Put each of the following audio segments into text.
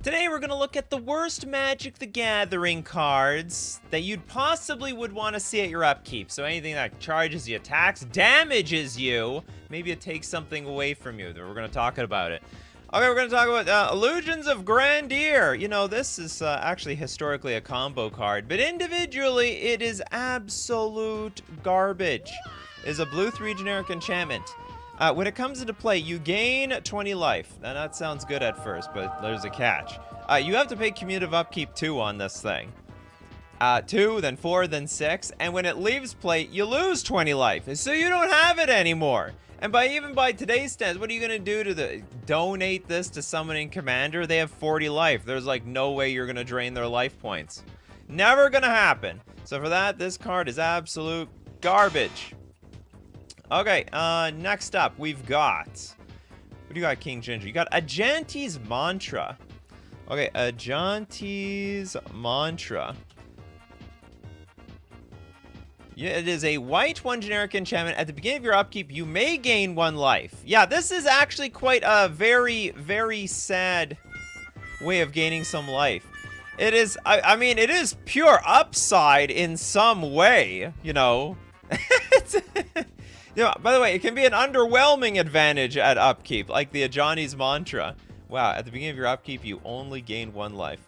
Today we're going to look at the worst Magic the Gathering cards that you'd possibly would want to see at your upkeep. So anything that charges you attacks, damages you, maybe it takes something away from you. We're going to talk about it. Okay, we're going to talk about Illusions of Grandeur. You know, this is actually historically a combo card, but individually it is absolute garbage. It is a blue 3 generic enchantment. When it comes into play, you gain 20 life. Now, that sounds good at first, but there's a catch. You have to pay Commutative Upkeep 2 on this thing. 2, then 4, then 6. And when it leaves play, you lose 20 life. So you don't have it anymore. And even by today's standards, what are you going to do to donate this to Summoning Commander? They have 40 life. There's like no way you're going to drain their life points. Never going to happen. So for that, this card is absolute garbage. Okay, next up, we've got... What do you got, King Ginger? You got Ajanti's Mantra. Okay, Ajanti's Mantra. Yeah, it is a white 1 generic enchantment. At the beginning of your upkeep, you may gain 1 life. Yeah, this is actually quite a very, very sad way of gaining some life. It is, I mean, it is pure upside in some way, you know. Yeah, by the way, it can be an underwhelming advantage at upkeep, like the Ajani's Mantra. Wow, at the beginning of your upkeep, you only gain 1 life.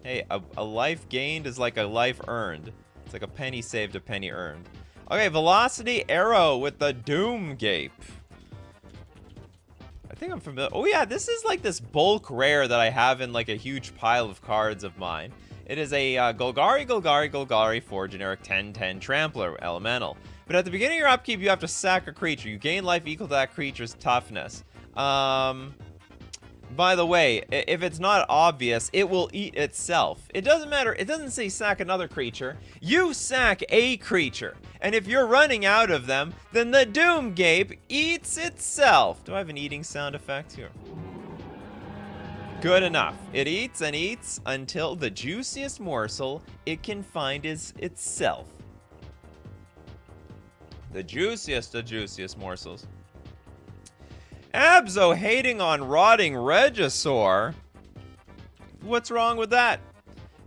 Hey, a life gained is like a life earned. It's like a penny saved, a penny earned. Okay, Velocity Arrow with the Doom Gape. I think I'm familiar. Oh yeah, this is like this bulk rare that I have in like a huge pile of cards of mine. It is a Golgari 4 generic 10/10 Trampler Elemental. But at the beginning of your upkeep, you have to sack a creature. You gain life equal to that creature's toughness. By the way, if it's not obvious, it will eat itself. It doesn't matter. It doesn't say sack another creature. You sack a creature. And if you're running out of them, then the Doom Gape eats itself. Do I have an eating sound effect here? Good enough. It eats and eats until the juiciest morsel it can find is itself. The juiciest of juiciest morsels. Abzo hating on Rotting Regisaur. What's wrong with that?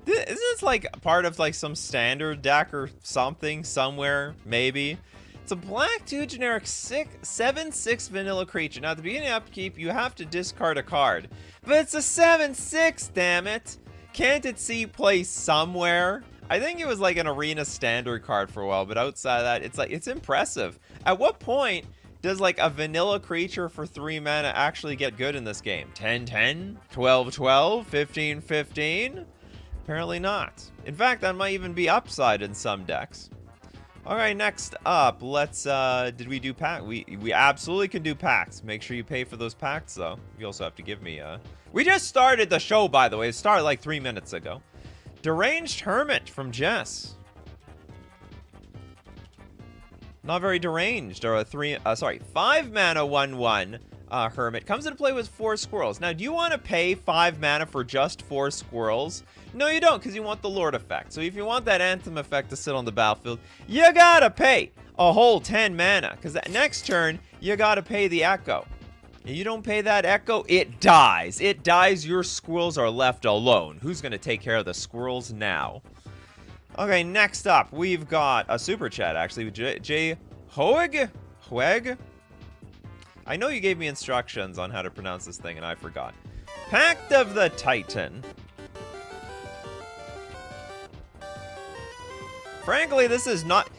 Isn't this like part of like some standard deck or something somewhere, maybe? It's a black 2 generic 7/6 vanilla creature. Now at the beginning of upkeep, you have to discard a card. But it's a 7/6, damn it. Can't it see play somewhere? I think it was like an arena standard card for a while, but outside of that, it's like, it's impressive. At what point does like a vanilla creature for 3 mana actually get good in this game? 10/10, 12/12, 15/15? Apparently not. In fact, that might even be upside in some decks. All right, next up, let's, did we do pack? We absolutely can do packs. Make sure you pay for those packs though. You also have to give me, we just started the show, by the way. It started like 3 minutes ago. Deranged Hermit from Jess. Not very deranged, or a 5 mana 1/1 Hermit. Comes into play with 4 squirrels. Now, do you want to pay 5 mana for just 4 squirrels? No, you don't, because you want the Lord effect. So if you want that Anthem effect to sit on the battlefield, you gotta pay a whole 10 mana, because that next turn, you gotta pay the Echo. If you don't pay that Echo, it dies. It dies, your squirrels are left alone. Who's going to take care of the squirrels now? Okay, next up, we've got a super chat, actually, with J. Hoeg? Hoeg? I know you gave me instructions on how to pronounce this thing, and I forgot. Pact of the Titan. Frankly, this is not...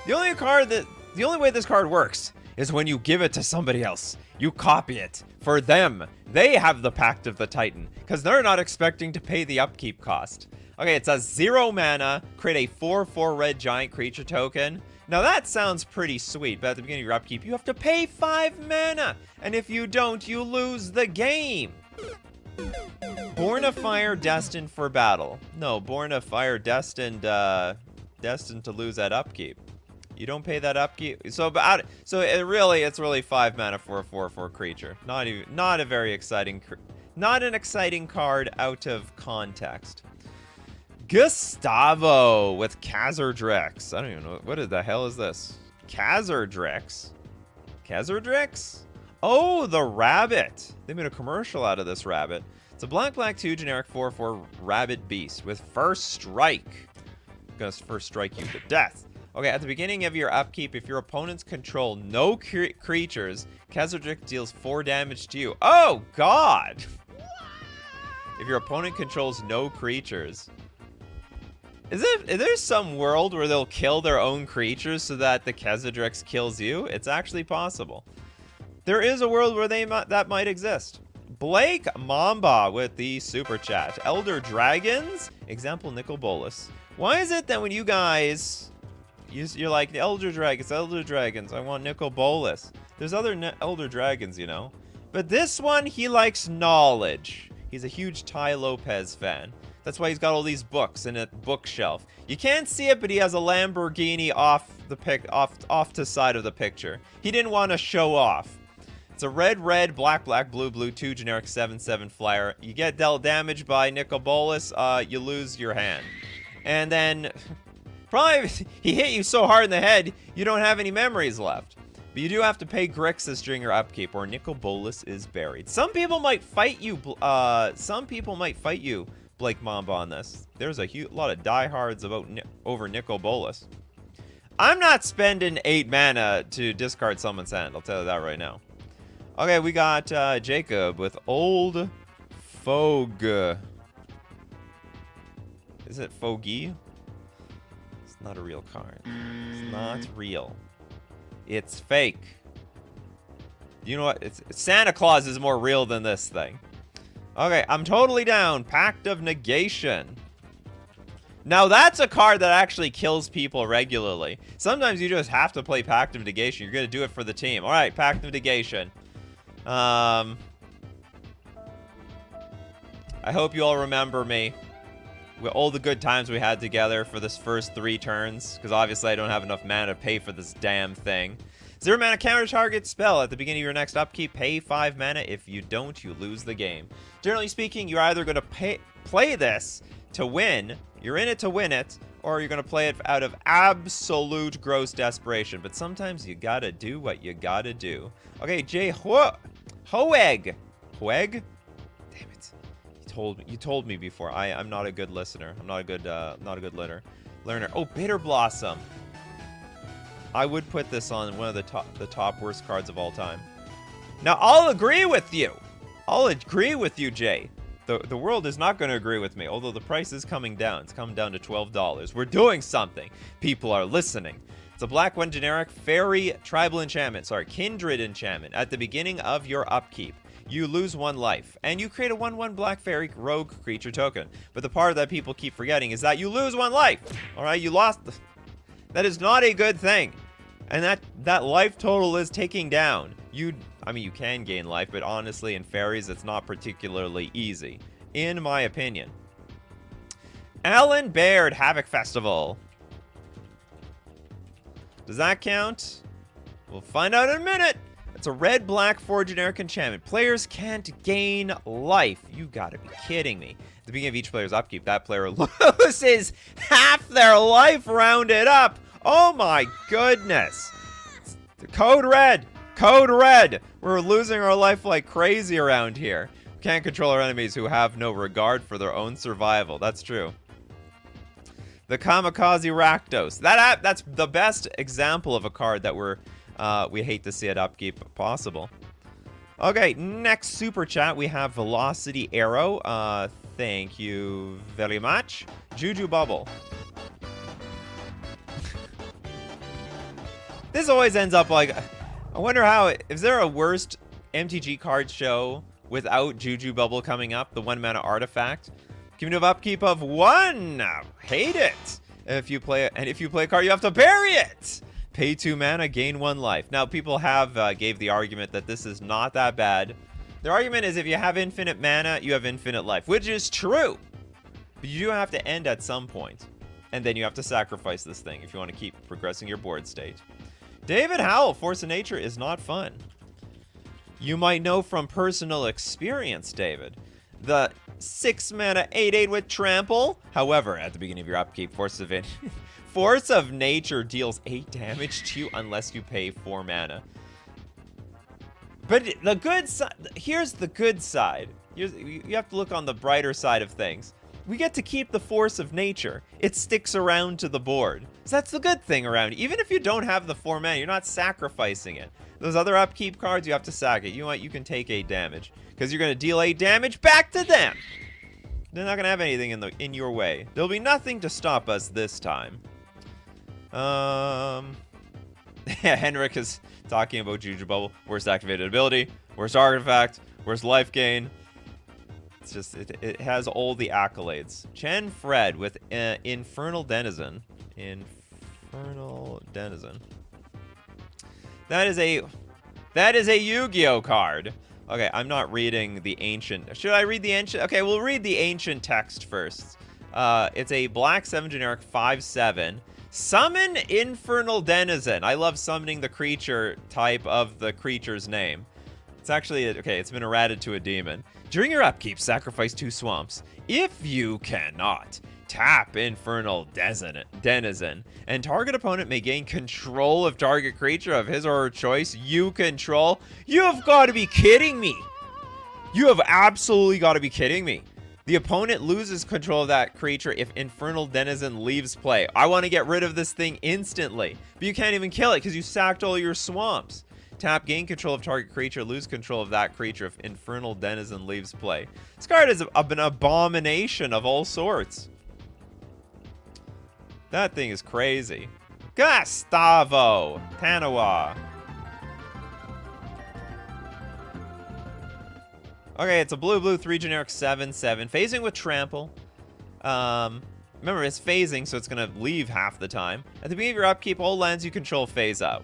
The only way this card works is when you give it to somebody else. You copy it. For them, they have the Pact of the Titan, because they're not expecting to pay the upkeep cost. Okay, it's a 0 mana, create a 4/4 red giant creature token. Now that sounds pretty sweet, but at the beginning of your upkeep, you have to pay 5 mana. And if you don't, you lose the game. Born of Fire, destined for battle. No, Born of Fire, destined to lose at upkeep. You don't pay that upkeep. So it's really 5 mana for a 4/4 creature. Not a very exciting, not an exciting card out of context. Gustavo with Khazardrix. I don't even know what the hell is this. Khazardrix. Khazardrix? Oh, the rabbit. They made a commercial out of this rabbit. It's a black 2 generic 4/4 rabbit beast with first strike. I'm gonna first strike you to death. Okay, at the beginning of your upkeep, if your opponents control no creatures, Khazad-dût deals 4 damage to you. Oh, God! If your opponent controls no creatures. Is there some world where they'll kill their own creatures so that the Khazad-dût kills you? It's actually possible. There is a world where that might exist. Blake Mamba with the super chat. Elder Dragons? Example, Nicol Bolas. Why is it that when you guys... You're like, Elder Dragons, I want Nicol Bolas. There's other Elder Dragons, you know. But this one, he likes knowledge. He's a huge Ty Lopez fan. That's why he's got all these books in a bookshelf. You can't see it, but he has a Lamborghini off to side of the picture. He didn't want to show off. It's a red, black, blue, 2 generic 7/7 flyer. You get dealt damage by Nicol Bolas, you lose your hand. And then... Probably, he hit you so hard in the head, you don't have any memories left. But you do have to pay Grixis during your upkeep, or Nicol Bolas is buried. Some people might fight you, Blake Mamba, on this. There's a lot of diehards over Nicol Bolas. I'm not spending 8 mana to discard someone's hand, I'll tell you that right now. Okay, we got Jacob with Old Fogue. Is it Fogey? Not a real card. It's not real. It's fake. You know what? Santa Claus is more real than this thing. Okay, I'm totally down. Pact of Negation. Now that's a card that actually kills people regularly. Sometimes you just have to play Pact of Negation. You're going to do it for the team. All right, Pact of Negation. I hope you all remember me. All the good times we had together for this first 3 turns, because obviously I don't have enough mana to pay for this damn thing. 0 mana counter target spell. At the beginning of your next upkeep, pay 5 mana. If you don't, you lose the game. Generally speaking, you're either going to play this to win, you're in it to win it, or you're going to play it out of absolute gross desperation. But sometimes you gotta do what you gotta do. Okay, Hoeg. Hoeg? Damn it. You told me before. I'm not a good listener. I'm not a good learner. Oh, Bitter Blossom. I would put this on one of the top worst cards of all time. Now I'll agree with you. Jay. The world is not going to agree with me, although the price is coming down. It's coming down to $12. We're doing something. People are listening. It's a black 1 generic fairy tribal enchantment. Kindred enchantment. At the beginning of your upkeep, you lose 1 life, and you create a 1/1 black fairy rogue creature token. But the part that people keep forgetting is that you lose 1 life. All right, you lost. That is not a good thing, and that life total is ticking down. I mean, you can gain life, but honestly, in fairies, it's not particularly easy, in my opinion. Alan Baird Havoc Festival. Does that count? We'll find out in a minute. It's a red-black 4 generic enchantment. Players can't gain life. You gotta be kidding me. At the beginning of each player's upkeep, that player loses half their life rounded up. Oh my goodness. Code red. Code red. We're losing our life like crazy around here. We can't control our enemies who have no regard for their own survival. That's true. The Kamikaze Rakdos. That's the best example of a card that we hate to see at upkeep possible. Okay, next super chat we have Velocity Arrow. Thank you very much. Juju Bubble. This always ends up like, I wonder how, is there a worst MTG card show without Juju Bubble coming up? The 1 mana artifact. Cumulative upkeep of 1. Hate it. If you play a card, you have to bury it. Pay 2 mana, gain 1 life. Now, people have gave the argument that this is not that bad. Their argument is if you have infinite mana, you have infinite life, which is true. But you do have to end at some point. And then you have to sacrifice this thing if you want to keep progressing your board state. David Howell, Force of Nature is not fun. You might know from personal experience, David. The 6 mana 8/8 with trample. However, at the beginning of your upkeep, Force of Nature deals 8 damage to you unless you pay 4 mana. But the good side, here's the good side. You have to look on the brighter side of things. We get to keep the force of nature. It sticks around to the board. So that's the good thing around it. Even if you don't have the 4 mana, you're not sacrificing it. Those other upkeep cards, you have to sack it. You know what? You can take 8 damage. Because you're going to deal 8 damage back to them. They're not going to have anything in your way. There'll be nothing to stop us this time. Yeah, Henrik is talking about Juju Bubble. Worst activated ability. Worst artifact. Worst life gain. It's just, it has all the accolades. Chen Fred with Infernal Denizen. Infernal Denizen. That is a Yu-Gi-Oh card. Okay, I'm not reading the ancient. Should I read the ancient? Okay, we'll read the ancient text first. It's a black 7 generic 5/7. Summon Infernal Denizen. I love summoning the creature type of the creature's name. It's actually, okay, it's been errated to a demon. During your upkeep, sacrifice 2 swamps. If you cannot, tap Infernal Denizen, and target opponent may gain control of target creature of his or her choice you control. You have got to be kidding me. You have absolutely got to be kidding me. The opponent loses control of that creature if Infernal Denizen leaves play. I want to get rid of this thing instantly, but you can't even kill it because you sacked all your swamps. Tap, gain control of target creature, lose control of that creature if Infernal Denizen leaves play. This card is an abomination of all sorts. That thing is crazy. Gustavo Tanawa. Okay, it's a blue 3 generic 7/7. Phasing with trample. Remember, it's phasing, so it's going to leave half the time. At the beginning of your upkeep, all lands you control phase out.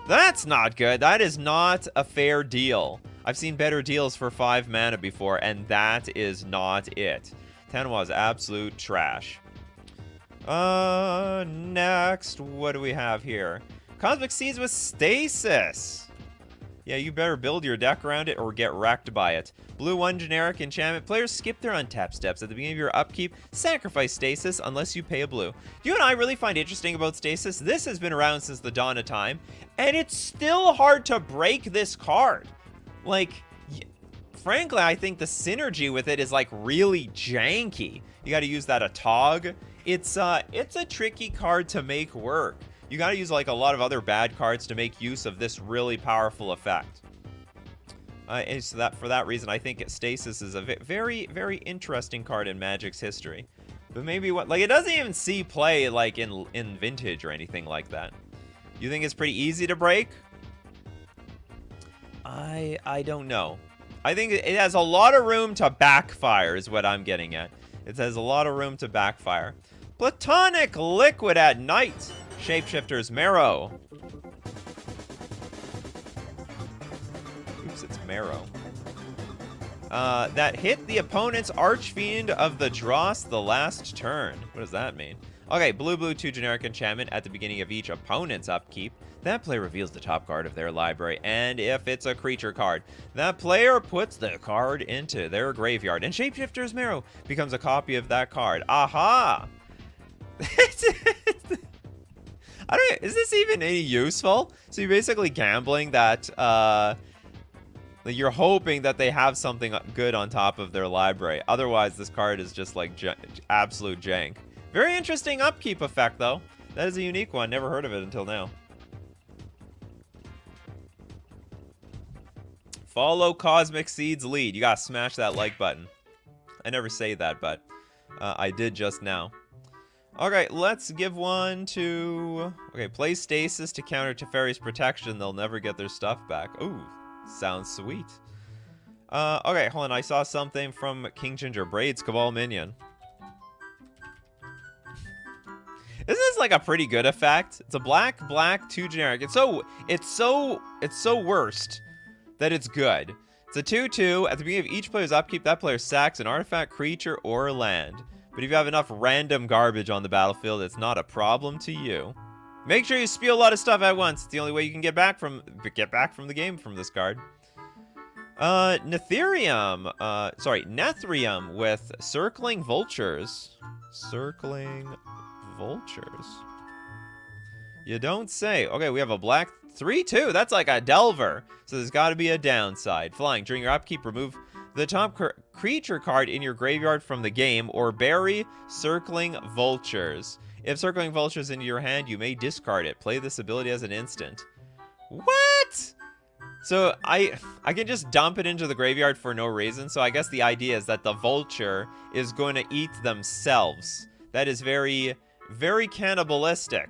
That's not good. That is not a fair deal. I've seen better deals for 5 mana before, and that is not it. Tanawa is absolute trash. Next, what do we have here? Cosmic Seeds with Stasis. Yeah, you better build your deck around it or get wrecked by it. Blue 1 generic enchantment. Players skip their untap steps at the beginning of your upkeep. Sacrifice Stasis unless you pay a blue. You and I really find interesting about Stasis. This has been around since the dawn of time, and it's still hard to break this card. Like, frankly, I think the synergy with it is like really janky. You got to use that Atog. It's a tricky card to make work. You got to use like a lot of other bad cards to make use of this really powerful effect. And so for that reason, I think Stasis is a very, very interesting card in Magic's history. But maybe it doesn't even see play like in Vintage or anything like that. You think it's pretty easy to break? I don't know. I think it has a lot of room to backfire is what I'm getting at. It has a lot of room to backfire. Platonic Liquid at Night. Shapeshifter's Marrow. Oops, it's Marrow. That hit the opponent's Archfiend of the Dross the last turn. What does that mean? Okay, blue 2 generic enchantment at the beginning of each opponent's upkeep. That player reveals the top card of their library, and if it's a creature card, that player puts the card into their graveyard, and Shapeshifter's Marrow becomes a copy of that card. Aha! I don't know, is this even any useful? So you're basically gambling that you're hoping that they have something good on top of their library. Otherwise, this card is just like absolute jank. Very interesting upkeep effect, though. That is a unique one. Never heard of it until now. Follow Cosmic Seeds' lead. You gotta smash that like button. I never say that, but I did just now. Okay, let's give one to... Okay, play Stasis to counter Teferi's protection. They'll never get their stuff back. Ooh, sounds sweet. Okay, hold on. I saw something from King Ginger Braid's Cabal Minion. This is like a pretty good effect. It's a black 2 generic. It's so worst that it's good. It's a 2/2. At the beginning of each player's upkeep, that player sacks an artifact, creature, or land. But if you have enough random garbage on the battlefield, it's not a problem to you. Make sure you spew a lot of stuff at once. It's the only way you can get back from the game from this card. Netherium with Circling Vultures. Circling Vultures. You don't say. Okay, we have a black 3/2. That's like a Delver. So there's got to be a downside. Flying. During your upkeep, remove the top creature card in your graveyard from the game or bury Circling Vultures. If Circling Vultures into your hand, you may discard it. Play this ability as an instant. What? So I can just dump it into the graveyard for no reason. So I guess the idea is that the vulture is going to eat themselves. That is very, very cannibalistic.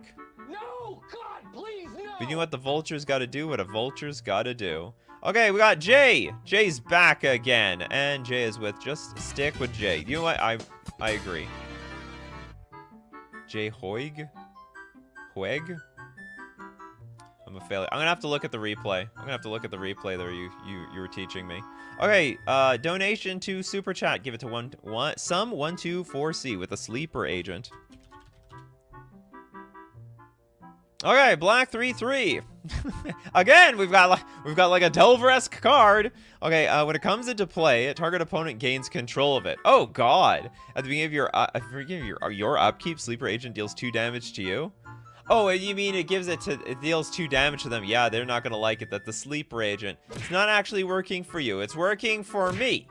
No, God, please, no. But you know what the vulture's got to do? What a vulture's got to do. Okay, we got Jay. Jay's back again. And Jay is with just stick with Jay. You know what? I agree. Jay Hoig? Hoig? I'm a failure. I'm gonna have to look at the replay. I'm gonna have to look at the replay that you were teaching me. Okay, donation to Super Chat. Give it to some124C with a sleeper agent. Okay, black 3/3. Again, we've got like a Delver-esque card. Okay, when it comes into play, a target opponent gains control of it. Oh God! At the beginning of your upkeep, sleeper agent deals 2 damage to you. Oh, you mean it deals 2 damage to them? Yeah, they're not gonna like it that the sleeper agent. It's not actually working for you. It's working for me.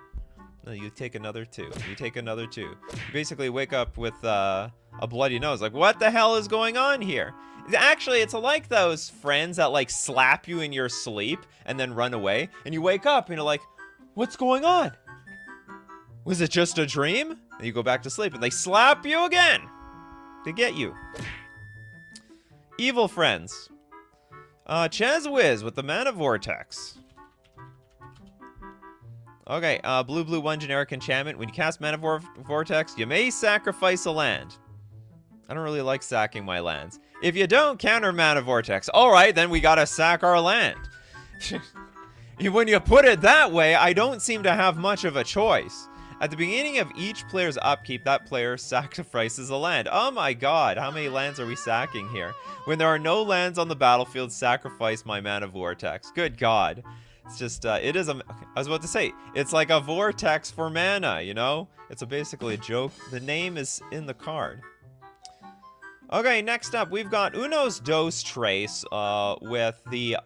No, you take another 2. You take another 2. You basically wake up with a bloody nose. Like, what the hell is going on here? Actually, it's like those friends that like slap you in your sleep and then run away, and you wake up and you're like, what's going on? Was it just a dream? And you go back to sleep and they slap you again to get you. Evil friends. Chaz with the Mana Vortex. Okay, blue 1 generic enchantment. When you cast Mana Vortex, you may sacrifice a land. I don't really like sacking my lands. If you don't, counter Mana Vortex. Alright, then we gotta sack our land. When you put it that way, I don't seem to have much of a choice. At the beginning of each player's upkeep, that player sacrifices a land. Oh my God, how many lands are we sacking here? When there are no lands on the battlefield, sacrifice my Mana Vortex. Good God. It's just, it is a, I was about to say, it's like a vortex for mana, you know? It's basically a joke. The name is in the card. Okay, next up, we've got Uno's Dos Trace, with the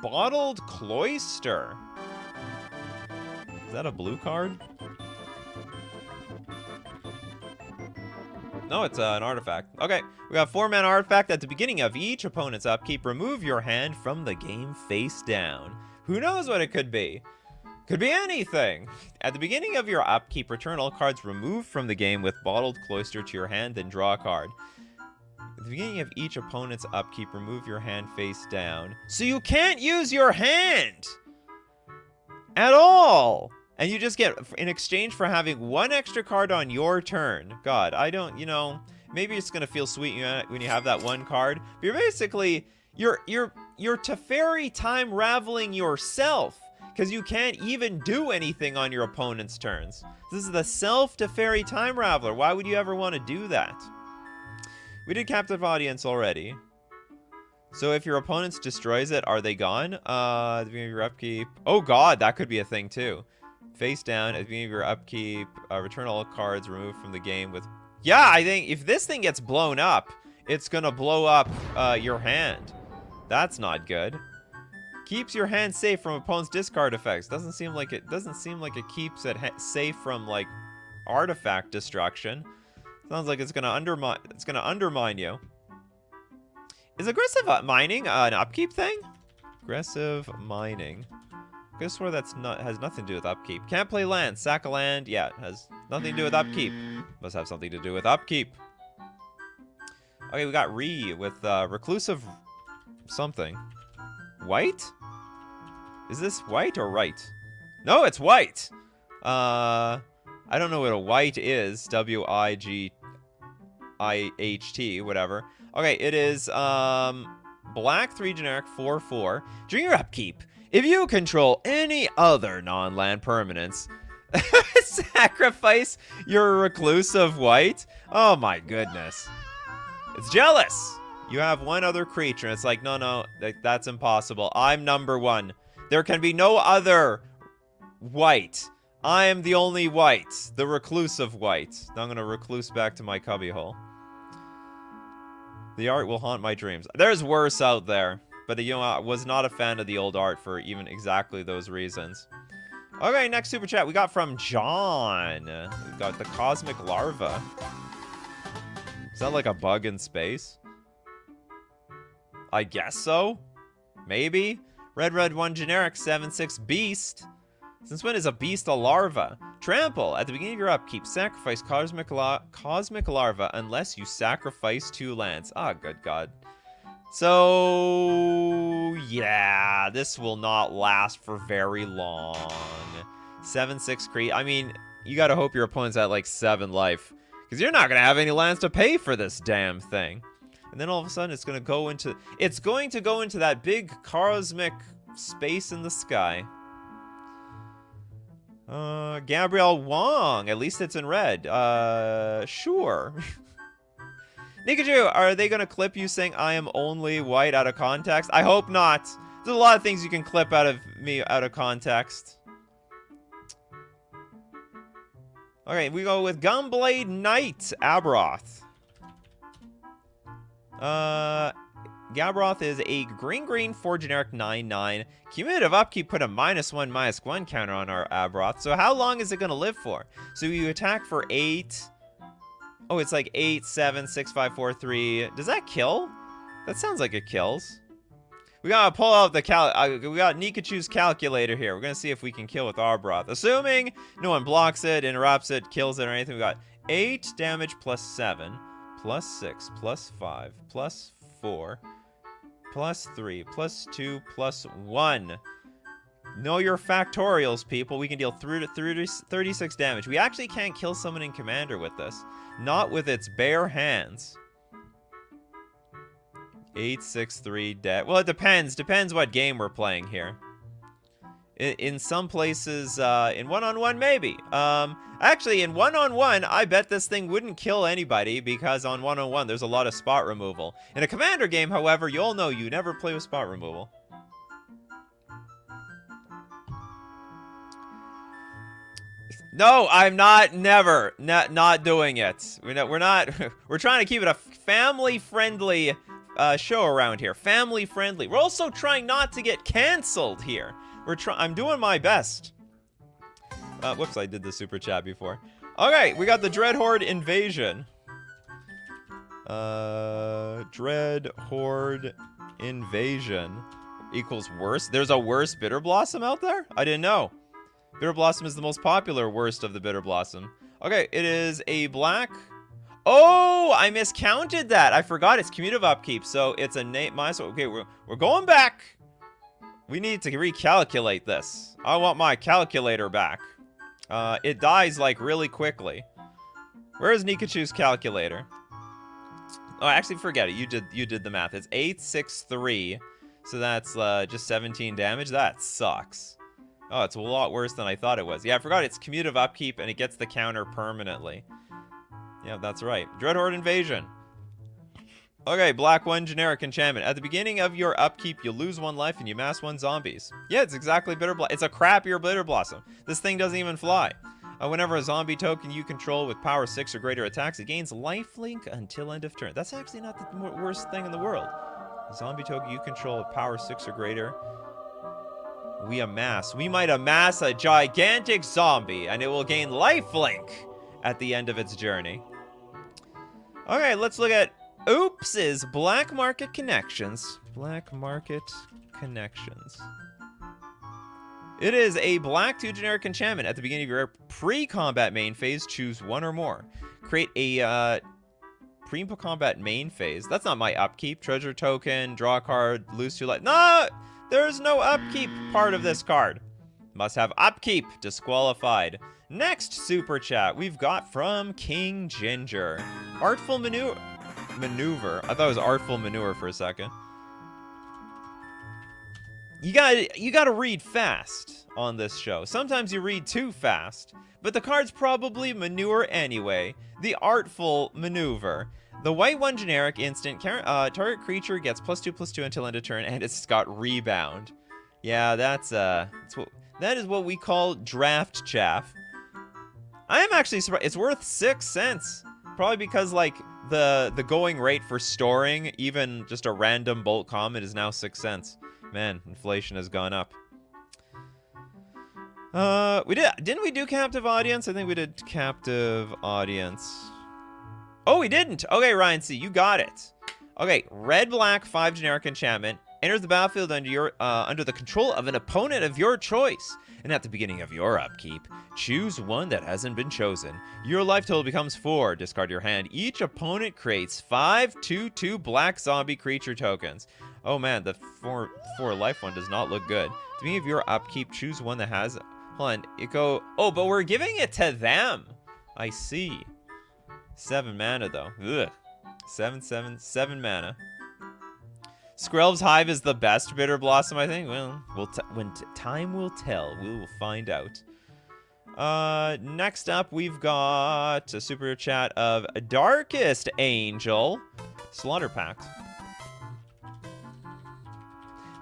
Bottled Cloister. Is that a blue card? No, it's an artifact. Okay, we got 4-mana artifact. At the beginning of each opponent's upkeep, remove your hand from the game face down. Who knows what it could be? Could be anything. At the beginning of your upkeep, return all cards removed from the game with Bottled Cloister to your hand, then draw a card. At the beginning of each opponent's upkeep, remove your hand face down. So you can't use your hand! At all! And you just get, in exchange for having 1 extra card on your turn. God, I don't, you know, maybe it's gonna feel sweet when you have that 1 card. But you're basically, you're Teferi time raveling yourself. Because you can't even do anything on your opponent's turns. This is the self-Teferi time raveler. Why would you ever want to do that? We did captive audience already. So if your opponent destroys it, are they gone? At the beginning of your upkeep. Oh God, that could be a thing too. Face down, at the beginning of your upkeep, return all cards removed from the game with... Yeah, I think if this thing gets blown up, it's gonna blow up your hand. That's not good. Keeps your hand safe from opponent's discard effects. Doesn't seem like it keeps it safe from like artifact destruction. Sounds like it's gonna undermine you. Is aggressive mining an upkeep thing? Aggressive mining. I could swear that's has nothing to do with upkeep. Can't play land. Sack a land. Yeah, it has nothing to do with upkeep. Must have something to do with upkeep. Okay, we got with reclusive something. White? Is this white or right? No, it's white. I don't know what a white is. W-I-G-I-H-T, whatever. Okay, it is black 3 generic 4/4. During your upkeep, if you control any other non-land permanents, sacrifice your reclusive white. Oh my goodness. It's jealous. You have 1 other creature, and it's like, no, that's impossible. I'm number 1. There can be no other white. I am the only white. The reclusive white. Now I'm going to recluse back to my cubbyhole. The art will haunt my dreams. There's worse out there. But, you know, I was not a fan of the old art for even exactly those reasons. Okay, next super chat we got from John. We got the Cosmic Larva. Is that like a bug in space? I guess so. Maybe. Red 1 generic 7/6 beast. Since when is a beast a larva? Trample. At the beginning of your upkeep, sacrifice Cosmic Larva unless you sacrifice 2 lands. Ah, good God. So, yeah, this will not last for very long. 7/6 creep. I mean, you gotta hope your opponent's at like 7 life, because you're not gonna have any lands to pay for this damn thing. And then all of a sudden, it's going to go into that big cosmic space in the sky. Gabrielle Wong. At least it's in red. Sure. Nikachu, are they going to clip you saying I am only white out of context? I hope not. There's a lot of things you can clip out of me out of context. Okay, we go with Gunblade Knight Abroth. Gabroth is a green 4 generic 9/9. Cumulative upkeep put a -1/-1 counter on our Abroth. So how long is it gonna live for? So you attack for 8. Oh, it's like 8, 7, 6, 5, 4, 3. Does that kill? That sounds like it kills. We gotta pull out the we got Nikachu's calculator here. We're gonna see if we can kill with Arbroth. Assuming no one blocks it, interrupts it, kills it, or anything. We got 8 damage plus 7. Plus 6, plus 5, plus 4, plus 3, plus 2, plus 1. Know your factorials, people. We can deal 36 damage. We actually can't kill someone in Commander with this. Not with its bare hands. 8, 6, 3, dead. Well, it depends. Depends what game we're playing here. In some places, in one-on-one, maybe. Actually, in one-on-one, I bet this thing wouldn't kill anybody because on one-on-one, there's a lot of spot removal. In a Commander game, however, you all know you never play with spot removal. No, I'm not. Never. Not doing it. We're not. We're trying to keep it a family-friendly show around here. Family-friendly. We're also trying not to get canceled here. I'm doing my best. Whoops, I did the super chat before. Okay, we got the Dread Horde Invasion. Dread Horde Invasion equals worse. There's a worse Bitter Blossom out there? I didn't know. Bitter Blossom is the most popular worst of the Bitter Blossom. Okay, it is a black. Oh, I miscounted that. I forgot it's cumulative upkeep, so it's a okay, we're going back. We need to recalculate this. I want my calculator back. It dies, like, really quickly. Where is Nikachu's calculator? Oh, actually, forget it. You did the math. It's 8, 6, 3. So that's just 17 damage. That sucks. Oh, it's a lot worse than I thought it was. Yeah, I forgot it's cumulative upkeep, and it gets the counter permanently. Yeah, that's right. Dread Horde Invasion. Okay, black 1 generic enchantment. At the beginning of your upkeep, you lose 1 life and you mass 1 zombies. Yeah, it's exactly Bitter Blossom. It's a crappier Bitter Blossom. This thing doesn't even fly. Whenever a zombie token you control with power 6 or greater attacks, it gains lifelink until end of turn. That's actually not the worst thing in the world. A zombie token you control with power 6 or greater. We might amass a gigantic zombie, and it will gain lifelink at the end of its journey. Okay, let's look at Oops's Black Market Connections. Black Market Connections. It is a black 2 generic enchantment. At the beginning of your pre-combat main phase, choose 1 or more. Create a pre-combat main phase. That's not my upkeep. Treasure token, draw a card, lose 2 life. No! There's no upkeep part of this card. Must have upkeep. Disqualified. Next super chat we've got from King Ginger. Artful Maneuver. I thought it was Artful Manure for a second. You gotta read fast on this show. Sometimes you read too fast. But the card's probably manure anyway. The Artful Maneuver. The white 1 generic instant, target creature gets +2/+2 until end of turn, and it's got rebound. Yeah, that is what we call draft chaff. I am actually surprised. It's worth 6 cents. Probably because, like, the going rate for storing even just a random bolt comet is now 6 cents. Man, inflation has gone up. Didn't we do captive audience? I think we did captive audience. Oh, we didn't. Okay, Ryan C, you got it. Okay, red black 5 generic enchantment enters the battlefield under the control of an opponent of your choice. And at the beginning of your upkeep, choose one that hasn't been chosen. Your life total becomes 4. Discard your hand. Each opponent creates 5 2/2 black zombie creature tokens. Oh man, the 4 life one does not look good. At the beginning of your upkeep, choose one that has... Hold on, oh, but we're giving it to them. I see. 7 mana though. Ugh. 7 mana. Skrelv's Hive is the best Bitter Blossom, I think. Well, when time will tell, we will find out. Next up, we've got a super chat of Darkest Angel. Slaughter Pact.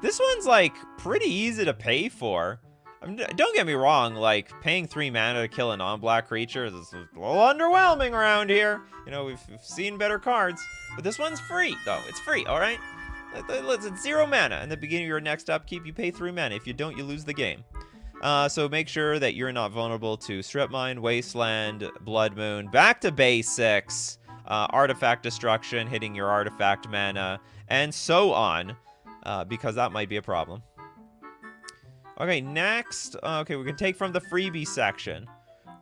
This one's, like, pretty easy to pay for. I mean, don't get me wrong, like, paying 3 mana to kill a non-black creature is a little underwhelming around here. You know, we've seen better cards. But this one's free, though. It's free, all right? It's 0 mana. In the beginning of your next upkeep, you pay 3 mana. If you don't, you lose the game. So make sure that you're not vulnerable to Strip Mine, Wasteland, Blood Moon, back to basics, Artifact Destruction, hitting your artifact mana, and so on, because that might be a problem. Okay, next, okay, we can take from the freebie section.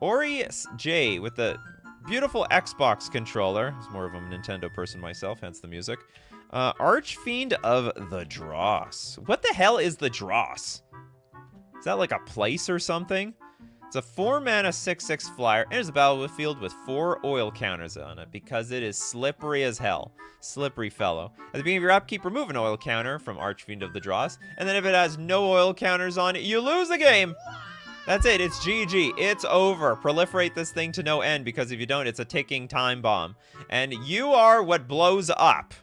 Ori J with the beautiful Xbox controller. I was more of a Nintendo person myself, hence the music. Archfiend of the Dross. What the hell is the Dross? Is that like a place or something? It's a 4 mana 6/6 flyer. Enters the battlefield with 4 oil counters on it because it is slippery as hell. Slippery fellow. At the beginning of your upkeep, remove an oil counter from Archfiend of the Dross. And then if it has no oil counters on it, you lose the game. That's it. It's GG. It's over. Proliferate this thing to no end because if you don't, it's a ticking time bomb. And you are what blows up.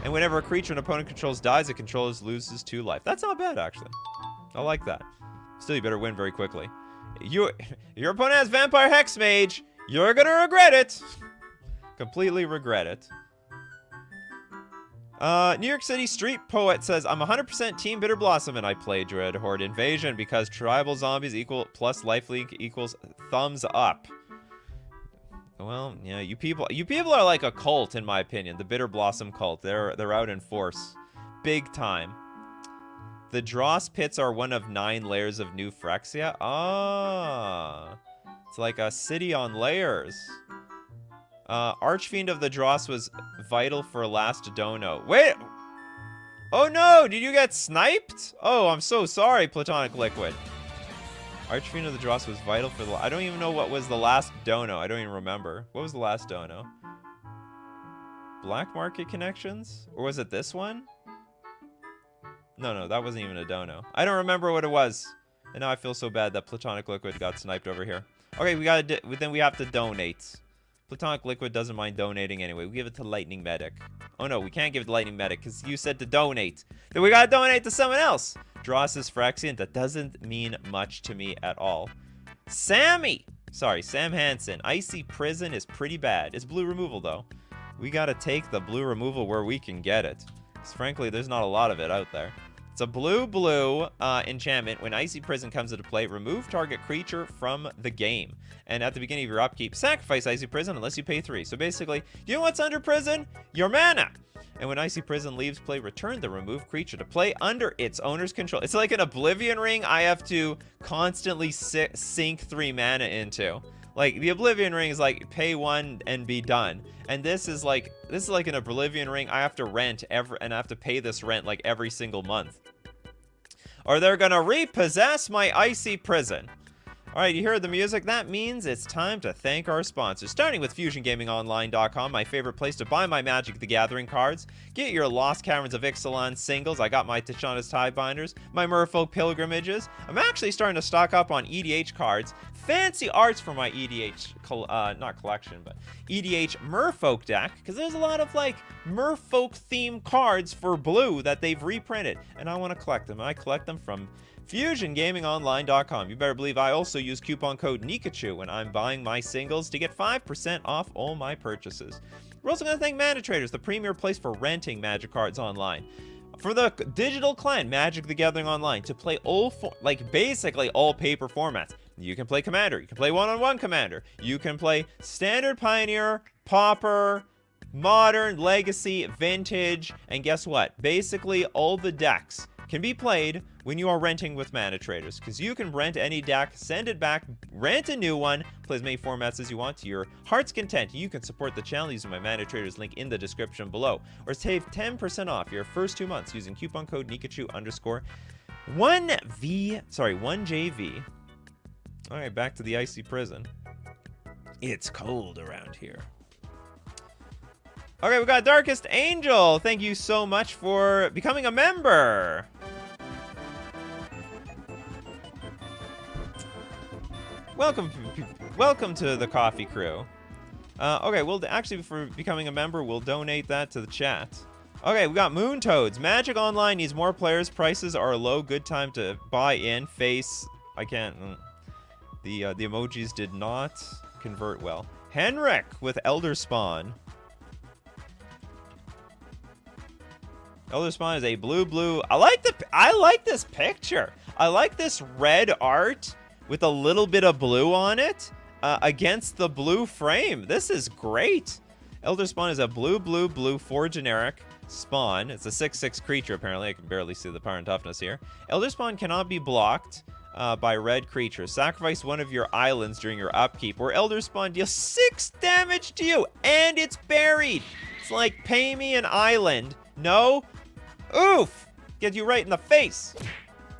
And whenever a creature an opponent controls dies, the controller loses 2 life. That's not bad, actually. I like that. Still, you better win very quickly. Your opponent has Vampire Hexmage. You're gonna regret it. Completely regret it. New York City Street Poet says, I'm 100% Team Bitter Blossom and I play Dread Horde Invasion because tribal zombies equal plus lifelink equals thumbs up. Well, yeah, you people are like a cult in my opinion. The Bitter Blossom cult. They're out in force. Big time. The Dross pits are one of 9 layers of New Phyrexia. Ah. It's like a city on layers. Archfiend of the Dross was vital for last dono. Wait! Oh no! Did you get sniped? Oh, I'm so sorry, Platonic Liquid. Archfiend of the Dross was vital for the... I don't even know what was the last dono. I don't even remember. What was the last dono? Black Market Connections? Or was it this one? No, that wasn't even a dono. I don't remember what it was. And now I feel so bad that Platonic Liquid got sniped over here. Okay, then we have to donate. Platonic Liquid doesn't mind donating anyway. We give it to Lightning Medic. Oh no, we can't give it to Lightning Medic because you said to donate. Then we gotta donate to someone else. Dross is Phyrexian. That doesn't mean much to me at all. Sam Hansen. Icy Prison is pretty bad. It's blue removal though. We gotta take the blue removal where we can get it. Because frankly, there's not a lot of it out there. It's a blue enchantment. When Icy Prison comes into play, remove target creature from the game. And at the beginning of your upkeep, sacrifice Icy Prison unless you pay 3. So basically, you know what's under prison? Your mana. And when Icy Prison leaves play, return the removed creature to play under its owner's control. It's like an Oblivion Ring I have to constantly sink 3 mana into. Like, the Oblivion Ring is like, pay 1 and be done. And this is like an Oblivion Ring I have to rent and I have to pay this rent like every single month. Or they're gonna repossess my Icy Prison. Alright, you hear the music? That means it's time to thank our sponsors. Starting with FusionGamingOnline.com, my favorite place to buy my Magic the Gathering cards. Get your Lost Caverns of Ixalan singles. I got my Tishana's Tie Binders, my Merfolk Pilgrimages. I'm actually starting to stock up on EDH cards. Fancy arts for my EDH, not collection, but EDH Merfolk deck. Because there's a lot of, like, Merfolk themed cards for blue that they've reprinted. And I want to collect them. And I collect them from FusionGamingOnline.com. You better believe I also use coupon code Nikachu when I'm buying my singles to get 5% off all my purchases. We're also going to thank Mana Traders, the premier place for renting Magic cards online. For the digital client, Magic the Gathering Online, to play basically all paper formats. You can play Commander, you can play one-on-one Commander, you can play Standard, Pioneer, Pauper, Modern, Legacy, Vintage, and guess what? Basically all the decks can be played when you are renting with Mana Traders, because you can rent any deck, send it back, rent a new one, play as many formats as you want to your heart's content. You can support the channel using my Mana Traders link in the description below, or save 10% off your first 2 months using coupon code Nikachu_1JV. All right, back to the icy prison. It's cold around here. Okay, we got Darkest Angel. Thank you so much for becoming a member. Welcome to the coffee crew. Okay, we'll actually, for becoming a member, we'll donate that to the chat. Okay, we got Moon Toads. Magic Online needs more players. Prices are low. Good time to buy in. Face. I can't. The emojis did not convert well. Henrik with Elder Spawn. Elder Spawn is a blue. I like this picture. I like this red art with a little bit of blue on it against the blue frame. This is great. Elder Spawn is a blue 4 generic spawn. It's a 6/6 creature, apparently. I can barely see the power and toughness here. Elder Spawn cannot be blocked by red creatures. Sacrifice one of your islands during your upkeep, where Elder Spawn deals 6 damage to you, and it's buried. It's like, pay me an island. No? Oof! Get you right in the face.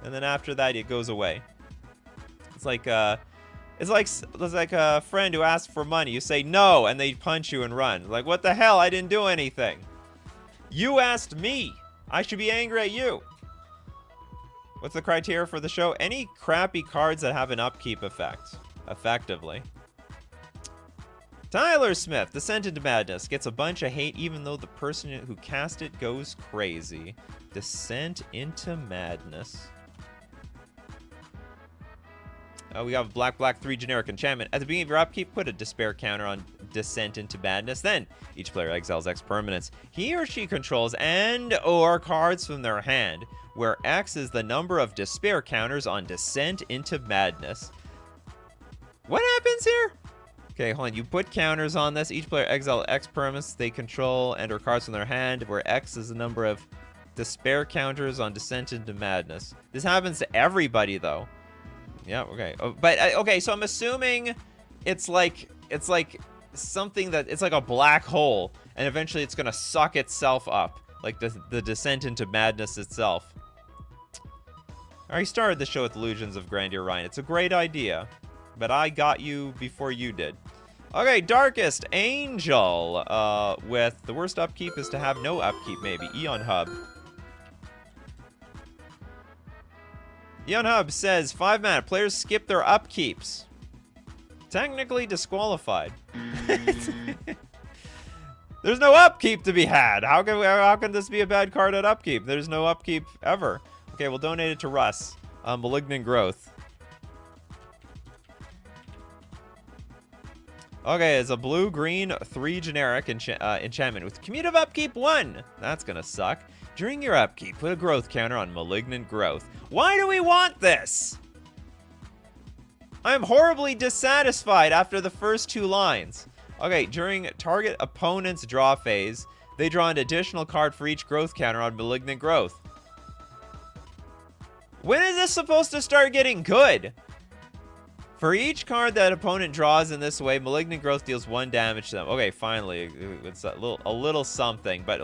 And then after that, it goes away. It's like a friend who asks for money. You say no, and they punch you and run. Like, what the hell? I didn't do anything. You asked me. I should be angry at you. What's the criteria for the show? Any crappy cards that have an upkeep effect, effectively. Tyler Smith, Descent into Madness, gets a bunch of hate even though the person who cast it goes crazy. Descent into Madness. We have Black 3 generic enchantment. At the beginning of your upkeep, put a despair counter on Descent into Madness. Then, each player exiles X permanents he or she controls and/or cards from their hand, where X is the number of despair counters on Descent into Madness. What happens here? Okay, hold on. You put counters on this. Each player exile X permanents they control and/or cards from their hand, where X is the number of despair counters on Descent into Madness. This happens to everybody, though. Yeah, okay. Okay, so I'm assuming it's like something that, it's like a black hole, and eventually it's gonna suck itself up, like the Descent into Madness itself. I already started the show with Illusions of Grandeur, Ryan. It's a great idea, but I got you before you did. Okay, Darkest Angel, with the worst upkeep is to have no upkeep, maybe. Eon Hub. Eon Hub says, 5 mana, players skip their upkeeps. Technically disqualified. There's no upkeep to be had. How can this be a bad card at upkeep? There's no upkeep ever. Okay, we'll donate it to Russ. Malignant Growth. Okay, it's a blue-green 3 generic enchantment with commutative upkeep 1. That's gonna suck. During your upkeep, put a growth counter on Malignant Growth. Why do we want this? I am horribly dissatisfied after the first 2 lines. Okay, during target opponent's draw phase, they draw an additional card for each growth counter on Malignant Growth. When is this supposed to start getting good? For each card that opponent draws in this way, Malignant Growth deals 1 damage to them. Okay, finally, it's a little something, but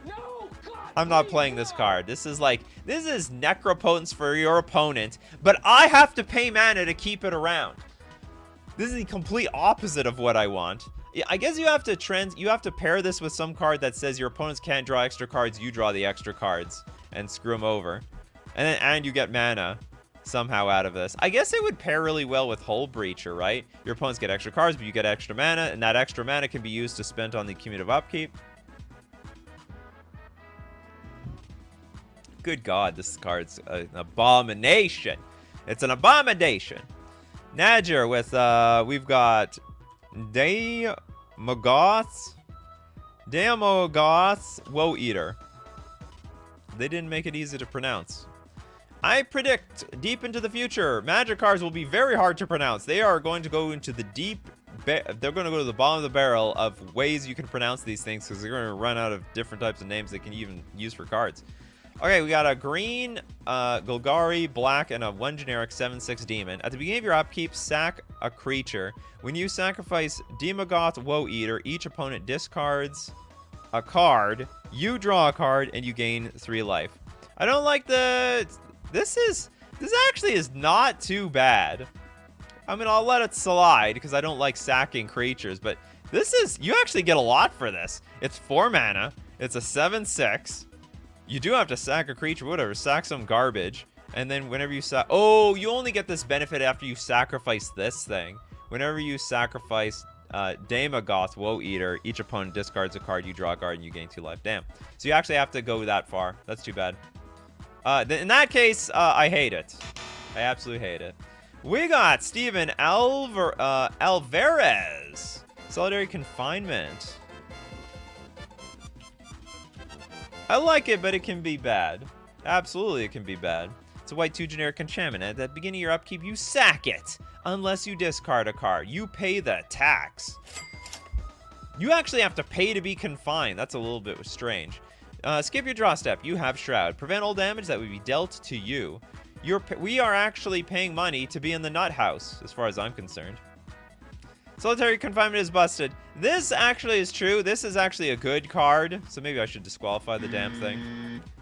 No, God, I'm not playing this card. This is Necropotence for your opponent, but I have to pay mana to keep it around. This is the complete opposite of what I want. I guess you have to pair this with some card that says your opponents can't draw extra cards, you draw the extra cards and screw them over. And you get mana somehow out of this. I guess it would pair really well with Hull Breacher, right? Your opponents get extra cards, but you get extra mana, and that extra mana can be used to spend on the cumulative upkeep. Good God, this card's an abomination. It's an abomination. Nadger with, we've got Daemogoth Woe Eater. They didn't make it easy to pronounce. I predict deep into the future, Magic cards will be very hard to pronounce. They are going to go into the they're going to go to the bottom of the barrel of ways you can pronounce these things because they're going to run out of different types of names they can even use for cards. Okay, we got a green Golgari, black, and a 1 generic 7/6 demon. At the beginning of your upkeep, sack a creature. When you sacrifice Daemogoth Woe Eater, each opponent discards a card. You draw a card, and you gain 3 life. I don't like the... This actually is not too bad. I mean, I'll let it slide because I don't like sacking creatures, but this is... You actually get a lot for this. It's 4 mana. It's a 7/6. You do have to sack a creature, whatever. Sack some garbage. And then whenever you sack... Oh, you only get this benefit after you sacrifice this thing. Whenever you sacrifice Daemogoth Woe Eater, each opponent discards a card, you draw a card, and you gain 2 life. Damn. So you actually have to go that far. That's too bad. In that case, I hate it. I absolutely hate it. We got Steven Alvarez. Solitary Confinement. I like it, but it can be bad. Absolutely, it can be bad. It's a white 2 generic enchantment. At the beginning of your upkeep, you sack it. Unless you discard a card. You pay the tax. You actually have to pay to be confined. That's a little bit strange. Skip your draw step. You have Shroud. Prevent all damage that would be dealt to you. We are actually paying money to be in the nut house, as far as I'm concerned. Solitary Confinement is busted. This actually is true. This is actually a good card, so maybe I should disqualify the damn thing.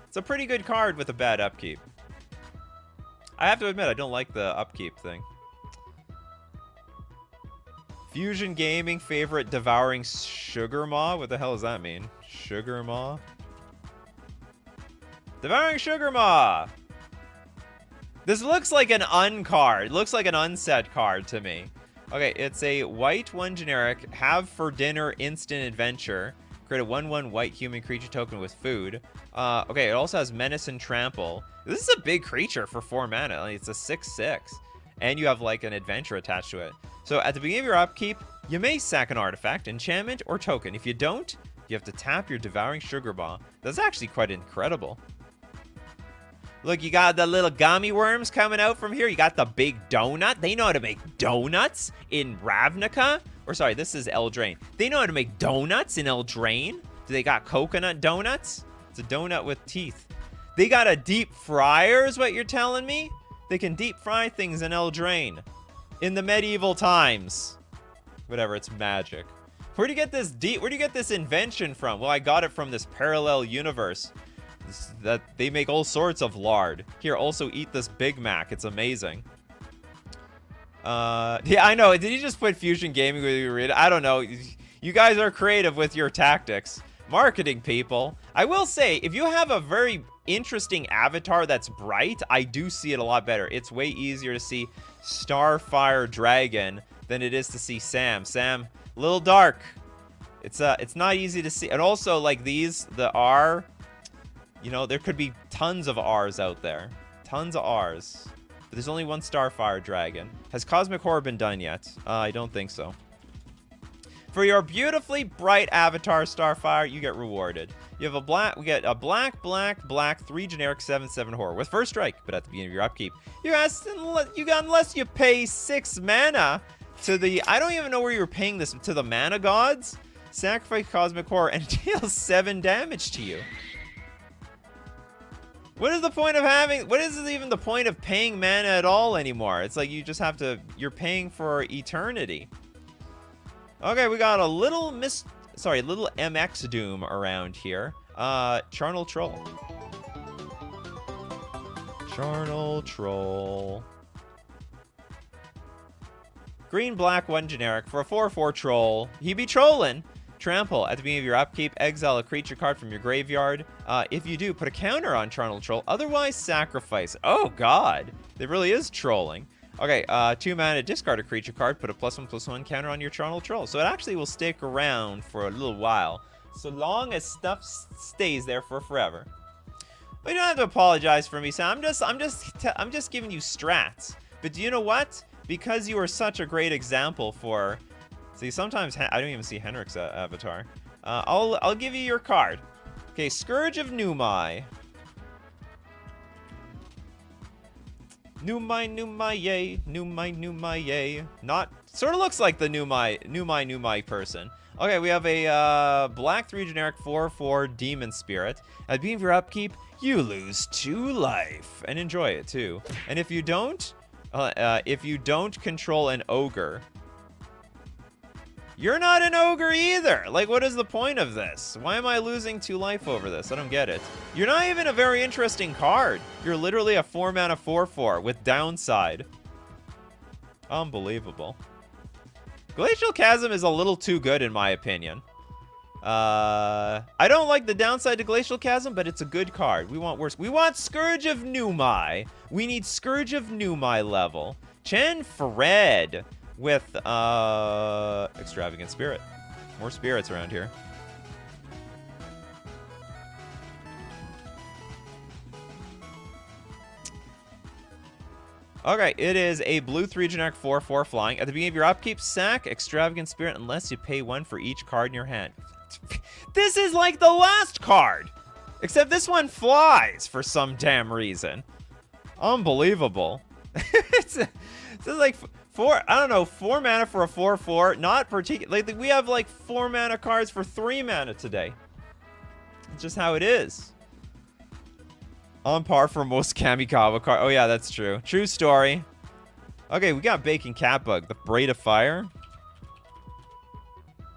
It's a pretty good card with a bad upkeep. I have to admit, I don't like the upkeep thing. Fusion Gaming favorite Devouring Sugar Maw? What the hell does that mean? Sugar Maw? Devouring Sugar Maw! This looks like an uncard. Looks like an unset card to me. Okay, it's a white 1 generic, have for dinner instant adventure. Create a 1/1 white human creature token with food. Okay, it also has menace and trample. This is a big creature for 4 mana. Like, it's a 6/6. And you have like an adventure attached to it. So at the beginning of your upkeep, you may sack an artifact, enchantment, or token. If you don't, you have to tap your Devouring Sugar Maw. That's actually quite incredible. Look, you got the little gummy worms coming out from here. You got the big donut. They know how to make donuts in Ravnica. Or sorry, this is Eldraine. They know how to make donuts in Eldraine. Do they got coconut donuts? It's a donut with teeth. They got a deep fryer is what you're telling me? They can deep fry things in Eldraine. In the medieval times. Whatever, it's magic. Where do you get this invention from? Well, I got it from this parallel universe. That they make all sorts of lard. Here, also eat this Big Mac. It's amazing. Yeah, I know. Did you just put Fusion Gaming with your read? I don't know. You guys are creative with your tactics. Marketing people. I will say, if you have a very interesting avatar that's bright, I do see it a lot better. It's way easier to see Starfire Dragon than it is to see Sam. Sam, a little dark. It's not easy to see. And also, like these, the R... You know, there could be tons of R's out there. Tons of R's. But there's only 1 Starfire Dragon. Has Cosmic Horror been done yet? I don't think so. For your beautifully bright avatar Starfire, you get rewarded. You have we get a black 3 generic 7/7 horror with first strike, but at the beginning of your upkeep, unless you pay 6 mana to the... I don't even know where you're paying this, to the mana gods. Sacrifice Cosmic Horror and deal 7 damage to you. What is the point of having... What is even the point of paying mana at all anymore? It's like you just have to... You're paying for eternity. Okay, we got a little little MX Doom around here. Charnel Troll. Charnel Troll. Green, black, 1 generic. For a 4/4 troll. He be trolling. Trample. At the beginning of your upkeep, exile a creature card from your graveyard. If you do, put a counter on Charnel Troll. Otherwise, sacrifice. Oh, God. It really is trolling. Okay, 2 mana, discard a creature card. Put a +1/+1 counter on your Charnel Troll. So it actually will stick around for a little while. So long as stuff stays there for forever. Well, you don't have to apologize for me, Sam. I'm just giving you strats. But do you know what? Because you are such a great example for... See, sometimes I don't even see Henrik's avatar. I'll give you your card. Okay, Scourge of Numai. Numai, yay. Numai, yay. Not... Sort of looks like the Numai person. Okay, we have a black 3 generic 4/4 Demon Spirit. At the beginning of your upkeep, you lose 2 life. And enjoy it, too. And if you don't control an ogre... You're not an ogre either! Like, what is the point of this? Why am I losing 2 life over this? I don't get it. You're not even a very interesting card. You're literally a 4-mana 4/4 with downside. Unbelievable. Glacial Chasm is a little too good in my opinion. I don't like the downside to Glacial Chasm, but it's a good card. We want worse. We want Scourge of Numai. We need Scourge of Numai level. Chen Fred with Extravagant Spirit. More spirits around here. Okay, it is a blue 3 generic 4/4 flying. At the beginning of your upkeep, sack Extravagant Spirit unless you pay 1 for each card in your hand. This is like the last card! Except this one flies for some damn reason. Unbelievable. This is like 4 mana for a 4/4. Not particularly. Like, we have like 4 mana cards for 3 mana today. It's just how it is. On par for most Kamikawa cards. Oh, yeah, that's true. True story. Okay, we got Bacon Catbug. The Braid of Fire.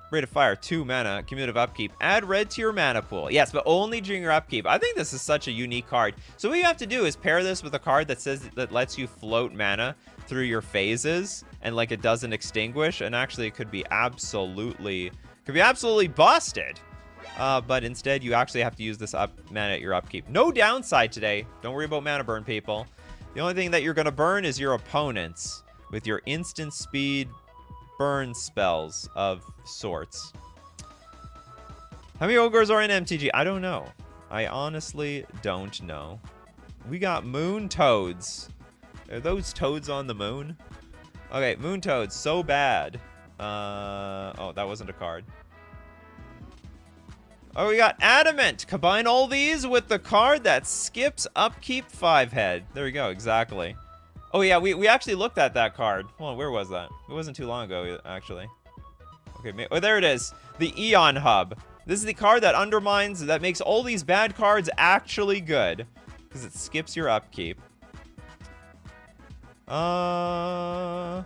Braid of Fire, 2 mana. Cumulative upkeep. Add red to your mana pool. Yes, but only during your upkeep. I think this is such a unique card. So what you have to do is pair this with a card that says that lets you float mana through your phases. And, like, it doesn't extinguish. And actually, it could be absolutely busted. But instead, you actually have to use this mana at your upkeep. No downside today. Don't worry about mana burn, people. The only thing that you're going to burn is your opponents with your instant speed burn spells of sorts. How many ogres are in MTG? I don't know. I honestly don't know. We got moon toads. Are those toads on the moon? Okay, moon toads. So bad. Oh, that wasn't a card. Oh, we got Adamant. Combine all these with the card that skips Upkeep 5-head. There we go, exactly. Oh, yeah, we actually looked at that card. Hold on, where was that? It wasn't too long ago, actually. Okay, oh, there it is. The Eon Hub. This is the card that undermines, that makes all these bad cards actually good. Because it skips your upkeep. Okay,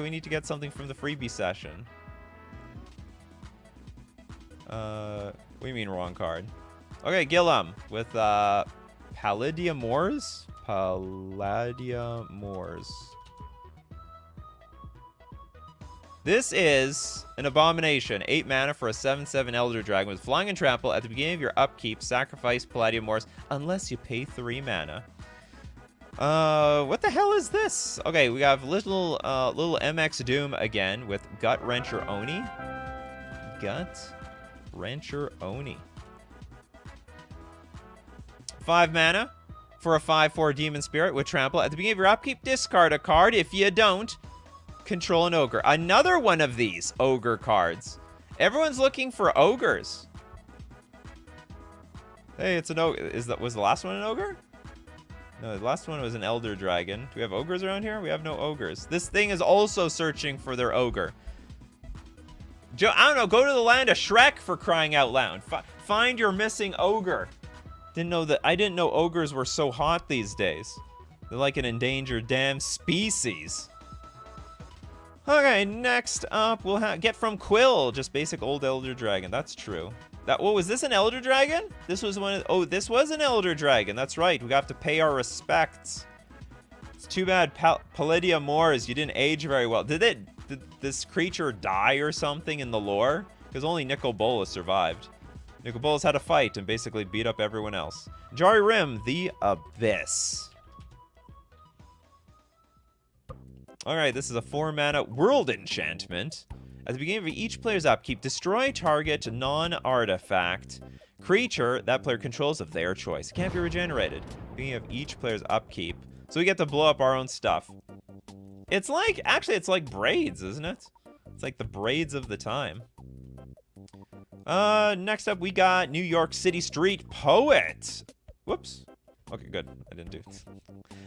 we need to get something from the freebie session. What do you mean wrong card? Okay, Gillum with Palladia Moors? Palladia Moors. This is an abomination. 8 mana for a 7/7 Elder Dragon with Flying and Trample. At the beginning of your upkeep, sacrifice Palladia Moors unless you pay 3 mana. What the hell is this? Okay, we have little MX Doom again with Gut Wrencher Oni. Gut Wrencher Oni. 5 mana for a 5/4 Demon Spirit with Trample. At the beginning of your upkeep, discard a card. If you don't, control an ogre. Another one of these ogre cards. Everyone's looking for ogres. Hey, it's an ogre. Was the last one an ogre? No, the last one was an Elder Dragon. Do we have ogres around here? We have no ogres. This thing is also searching for their ogre. I don't know, go to the land of Shrek, for crying out loud. Find your missing ogre. I didn't know ogres were so hot these days. They're like an endangered damn species. Okay, next up we'll get from Quill, just basic old Elder Dragon. That's true. Was this an Elder Dragon? This was this was an Elder Dragon. That's right. We have to pay our respects. It's too bad Palladia Moors, you didn't age very well. Did this creature die or something in the lore? Because only Nicol Bolas survived. Nicol Bolas had a fight and basically beat up everyone else. Jari Rim, the Abyss. Alright, this is a 4-mana World Enchantment. At the beginning of each player's upkeep, destroy target non-artifact creature that player controls of their choice. It can't be regenerated. Beginning of each player's upkeep. So we get to blow up our own stuff. It's like, actually, it's like braids, isn't it? It's like the braids of the time. Next up, we got New York City Street Poet. Whoops. Okay, good. I didn't do it.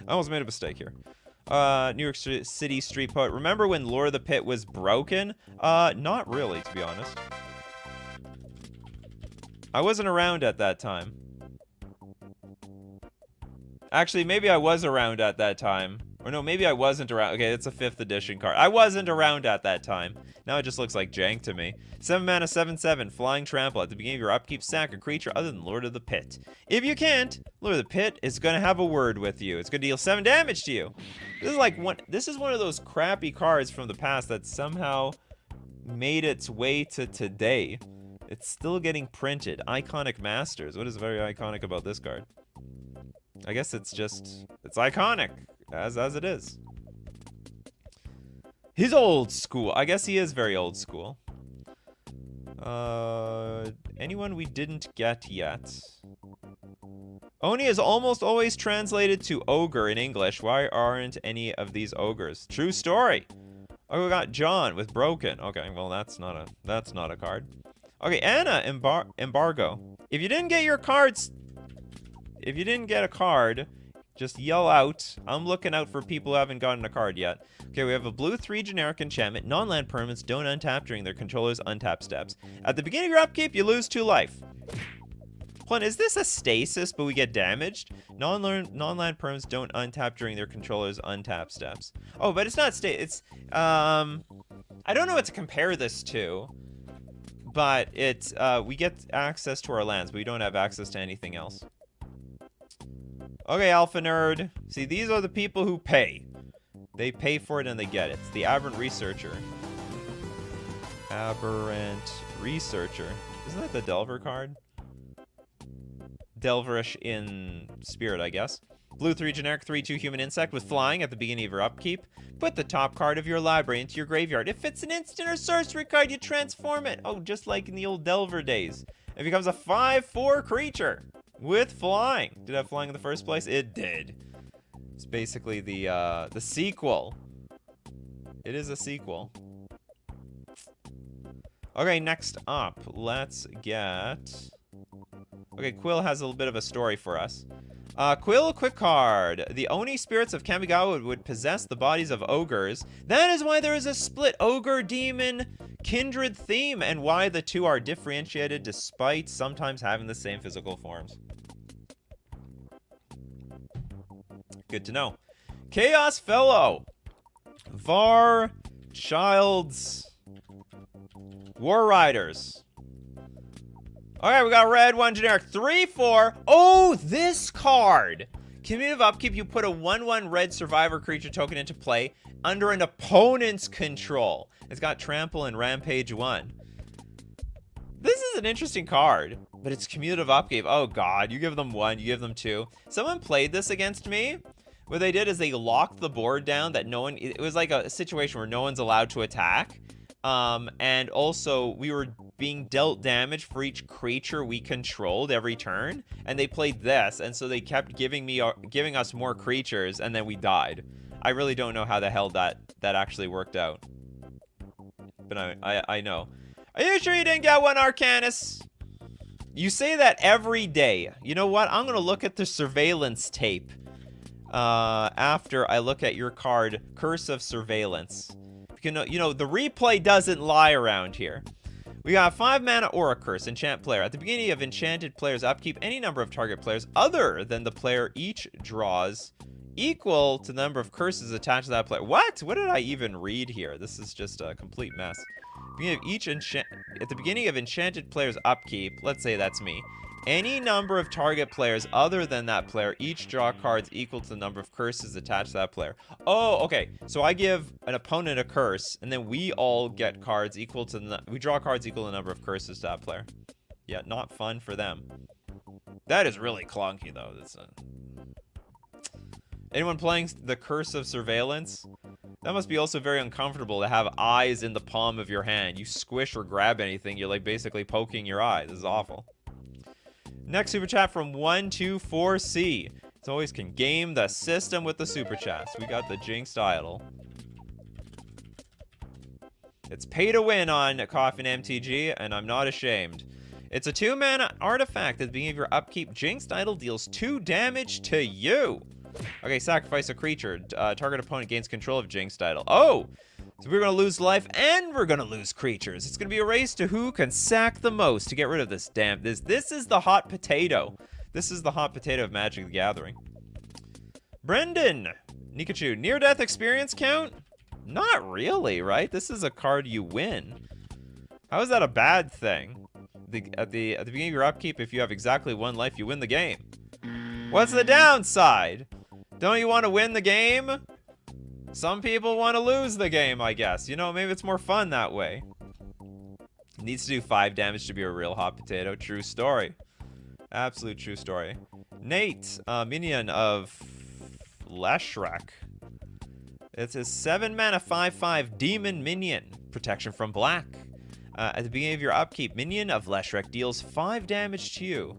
I almost made a mistake here. New York City Street Poet. Remember when Lure of the Pit was broken? Not really, to be honest. I wasn't around at that time. Actually, maybe I was around at that time. Or no, maybe I wasn't around. Okay, it's a 5th edition card. I wasn't around at that time. Now it just looks like jank to me. 7 mana, 7/7, Flying Trample. At the beginning of your upkeep, sack a creature other than Lord of the Pit. If you can't, Lord of the Pit is going to have a word with you. It's going to deal 7 damage to you. This is like this is one of those crappy cards from the past that somehow made its way to today. It's still getting printed. Iconic Masters. What is very iconic about this card? I guess it's iconic, as it is. He's old school. I guess he is very old school. Anyone we didn't get yet? Oni is almost always translated to ogre in English. Why aren't any of these ogres? True story. Oh, we got John with broken. Okay, well that's not a card. Okay, Anna embargo. If you didn't get your cards, if you didn't get a card, just yell out. I'm looking out for people who haven't gotten a card yet. Okay, we have a blue 3 generic enchantment. Non-land permanents don't untap during their controller's untap steps. At the beginning of your upkeep, you lose 2 life. Hold on, is this a stasis, but we get damaged? Non-land permanents don't untap during their controller's untap steps. Oh, but it's not it's, I don't know what to compare this to. But it's, we get access to our lands, but we don't have access to anything else. Okay, Alpha Nerd. See, these are the people who pay. They pay for it and they get it. It's the Aberrant Researcher. Aberrant Researcher. Isn't that the Delver card? Delverish in spirit, I guess. Blue 3 generic 3/2 human insect with flying at the beginning of your upkeep. Put the top card of your library into your graveyard. If it's an instant or sorcery card, you transform it. Oh, just like in the old Delver days. It becomes a 5/4 creature with flying. Did it have flying in the first place? It did. It's basically the sequel. It is a sequel. Okay, next up, let's get... Okay, Quill has a little bit of a story for us. Quill, quick card. The Oni spirits of Kamigawa would possess the bodies of ogres. That is why there is a split ogre-demon kindred theme, and why the two are differentiated despite sometimes having the same physical forms. Good to know. Chaos Fellow. Var Child's War Riders. Alright, we got red 1 generic 3/4. Oh, this card. Cumulative upkeep, you put a 1/1 red survivor creature token into play under an opponent's control. It's got trample and rampage 1. This is an interesting card, but it's cumulative upkeep. Oh god, you give them 1, you give them 2. Someone played this against me. What they did is they locked the board down that no one, it was like a situation where no one's allowed to attack. And also we were being dealt damage for each creature we controlled every turn, and they played this, and so they kept giving us more creatures, and then we died. I really don't know how the hell that actually worked out, but I know. Are you sure you didn't get one, Arcanus? You say that every day. You know what? I'm gonna look at the surveillance tape after I look at your card, Curse of Surveillance. You know, the replay doesn't lie around here. We got 5 mana Aura Curse, enchant player. At the beginning of enchanted player's upkeep, any number of target players other than the player each draws equal to the number of curses attached to that player. What? What did I even read here? This is just a complete mess. At the beginning of enchanted player's upkeep, let's say that's me. Any number of target players other than that player each draw cards equal to the number of curses attached to that player. Oh, okay. So I give an opponent a curse, and then we all get cards equal to we draw cards equal to the number of curses to that player. Yeah, not fun for them. That is really clunky, though. Anyone playing the Curse of Surveillance? That must be also very uncomfortable to have eyes in the palm of your hand. You squish or grab anything, you're like basically poking your eye. This is awful. Next super chat from 124C. As always, can game the system with the super chats. We got the Jinxed Idol. It's pay to win on Coffee and MTG, and I'm not ashamed. It's a 2-mana artifact. At the beginning of your upkeep, Jinxed Idol deals 2 damage to you. Okay, sacrifice a creature. Target opponent gains control of Jinxed Idol. Oh! So we're going to lose life and we're going to lose creatures. It's going to be a race to who can sack the most to get rid of this damn... This is the hot potato. This is the hot potato of Magic the Gathering. Brendan! Nikachu, near-death experience count? Not really, right? This is a card you win. How is that a bad thing? At the beginning of your upkeep, if you have exactly 1 life, you win the game. What's the downside? Don't you want to win the game? Some people want to lose the game, I guess. You know, maybe it's more fun that way. Needs to do 5 damage to be a real hot potato. True story. Absolute true story. Nate, minion of Leshrac. It's a 7-mana 5/5 demon minion. Protection from black. At the beginning of your upkeep, minion of Leshrac deals 5 damage to you.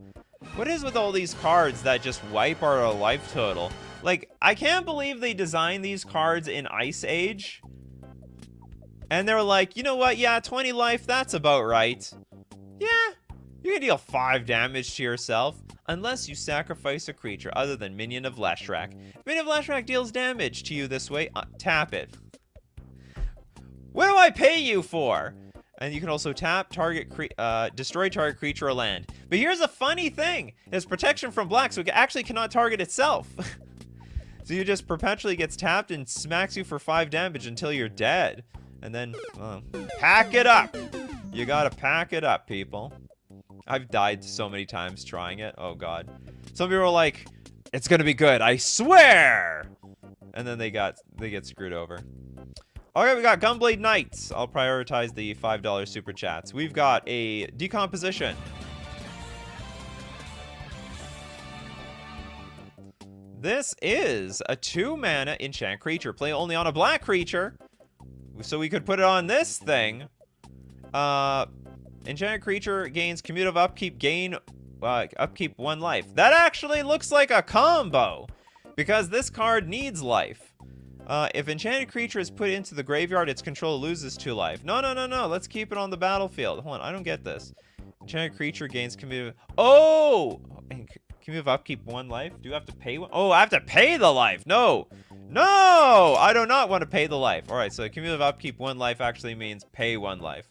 What is with all these cards that just wipe our life total? Like, I can't believe they designed these cards in Ice Age. And they're like, you know what? Yeah, 20 life, that's about right. Yeah, you can deal 5 damage to yourself. Unless you sacrifice a creature other than Minion of Leshrac. If Minion of Leshrac deals damage to you this way, tap it. What do I pay you for? And you can also tap, destroy target creature or land. But here's a funny thing. It's protection from black, so it actually cannot target itself. So you just perpetually gets tapped and smacks you for 5 damage until you're dead. And then, pack it up. You gotta pack it up, people. I've died so many times trying it. Oh, God. Some people are like, it's gonna be good, I swear! And then they get screwed over. Okay, we got Gunblade Knights. I'll prioritize the $5 super chats. We've got a Decomposition. This is a 2-mana enchant creature. Play only on a black creature. So we could put it on this thing. Enchanted creature gains commutative upkeep, upkeep 1 life. That actually looks like a combo. Because this card needs life. If enchanted creature is put into the graveyard, its control loses 2 life. No. Let's keep it on the battlefield. Hold on, I don't get this. Enchanted creature gains commutative... Oh! Commutative upkeep 1 life? Do you have to pay 1? Oh, I have to pay the life! No! No! I do not want to pay the life. Alright, so commutative upkeep 1 life actually means pay 1 life.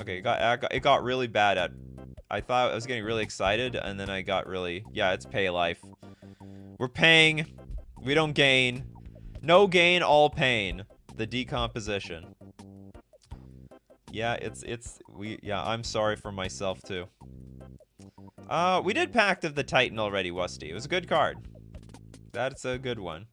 Okay, it got really bad. I thought I was getting really excited, and then I got really... Yeah, it's pay life. We're paying. We don't gain. No gain, all pain. The Decomposition. Yeah, yeah, I'm sorry for myself, too. We did Pact of the Titan already, Wusty. It was a good card. That's a good one.